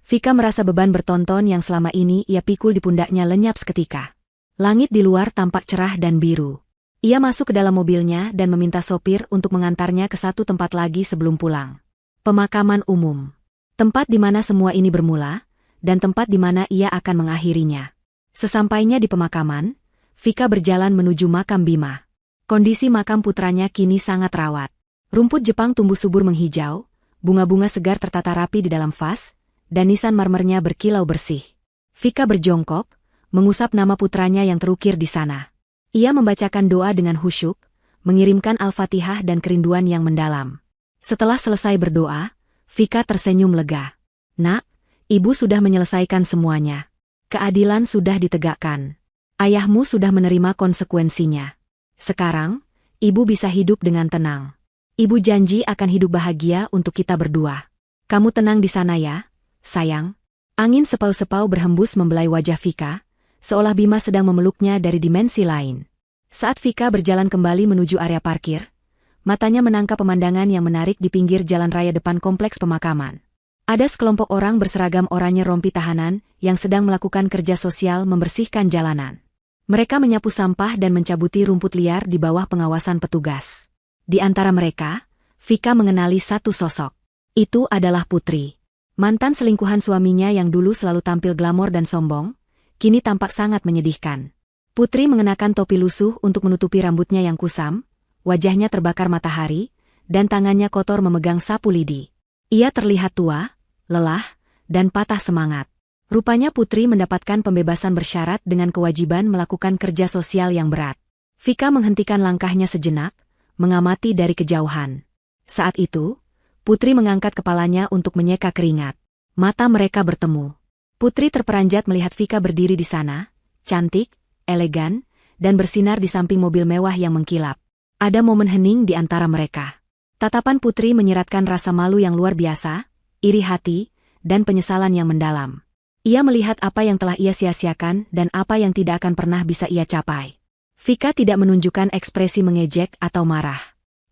Vika merasa beban bertonton yang selama ini ia pikul di pundaknya lenyap seketika. Langit di luar tampak cerah dan biru. Ia masuk ke dalam mobilnya dan meminta sopir untuk mengantarnya ke satu tempat lagi sebelum pulang. Pemakaman umum. Tempat di mana semua ini bermula, dan tempat di mana ia akan mengakhirinya. Sesampainya di pemakaman, Vika berjalan menuju makam Bima. Kondisi makam putranya kini sangat rawat. Rumput Jepang tumbuh subur menghijau, bunga-bunga segar tertata rapi di dalam vas, dan nisan marmernya berkilau bersih. Vika berjongkok, mengusap nama putranya yang terukir di sana. Ia membacakan doa dengan khusyuk, mengirimkan Al-Fatihah dan kerinduan yang mendalam. Setelah selesai berdoa, Vika tersenyum lega. "Nak, Ibu sudah menyelesaikan semuanya. Keadilan sudah ditegakkan. Ayahmu sudah menerima konsekuensinya. Sekarang, Ibu bisa hidup dengan tenang. Ibu janji akan hidup bahagia untuk kita berdua. Kamu tenang di sana ya, sayang." Angin sepau-sepau berhembus membelai wajah Vika, seolah Bima sedang memeluknya dari dimensi lain. Saat Vika berjalan kembali menuju area parkir, matanya menangkap pemandangan yang menarik di pinggir jalan raya depan kompleks pemakaman. Ada sekelompok orang berseragam oranye rompi tahanan yang sedang melakukan kerja sosial membersihkan jalanan. Mereka menyapu sampah dan mencabuti rumput liar di bawah pengawasan petugas. Di antara mereka, Vika mengenali satu sosok. Itu adalah Putri. Mantan selingkuhan suaminya yang dulu selalu tampil glamor dan sombong, kini tampak sangat menyedihkan. Putri mengenakan topi lusuh untuk menutupi rambutnya yang kusam, wajahnya terbakar matahari, dan tangannya kotor memegang sapu lidi. Ia terlihat tua, lelah, dan patah semangat. Rupanya Putri mendapatkan pembebasan bersyarat dengan kewajiban melakukan kerja sosial yang berat. Vika menghentikan langkahnya sejenak, mengamati dari kejauhan. Saat itu, Putri mengangkat kepalanya untuk menyeka keringat. Mata mereka bertemu. Putri terperanjat melihat Vika berdiri di sana, cantik, elegan, dan bersinar di samping mobil mewah yang mengkilap. Ada momen hening di antara mereka. Tatapan Putri menyiratkan rasa malu yang luar biasa, iri hati, dan penyesalan yang mendalam. Ia melihat apa yang telah ia sia-siakan dan apa yang tidak akan pernah bisa ia capai. Vika tidak menunjukkan ekspresi mengejek atau marah.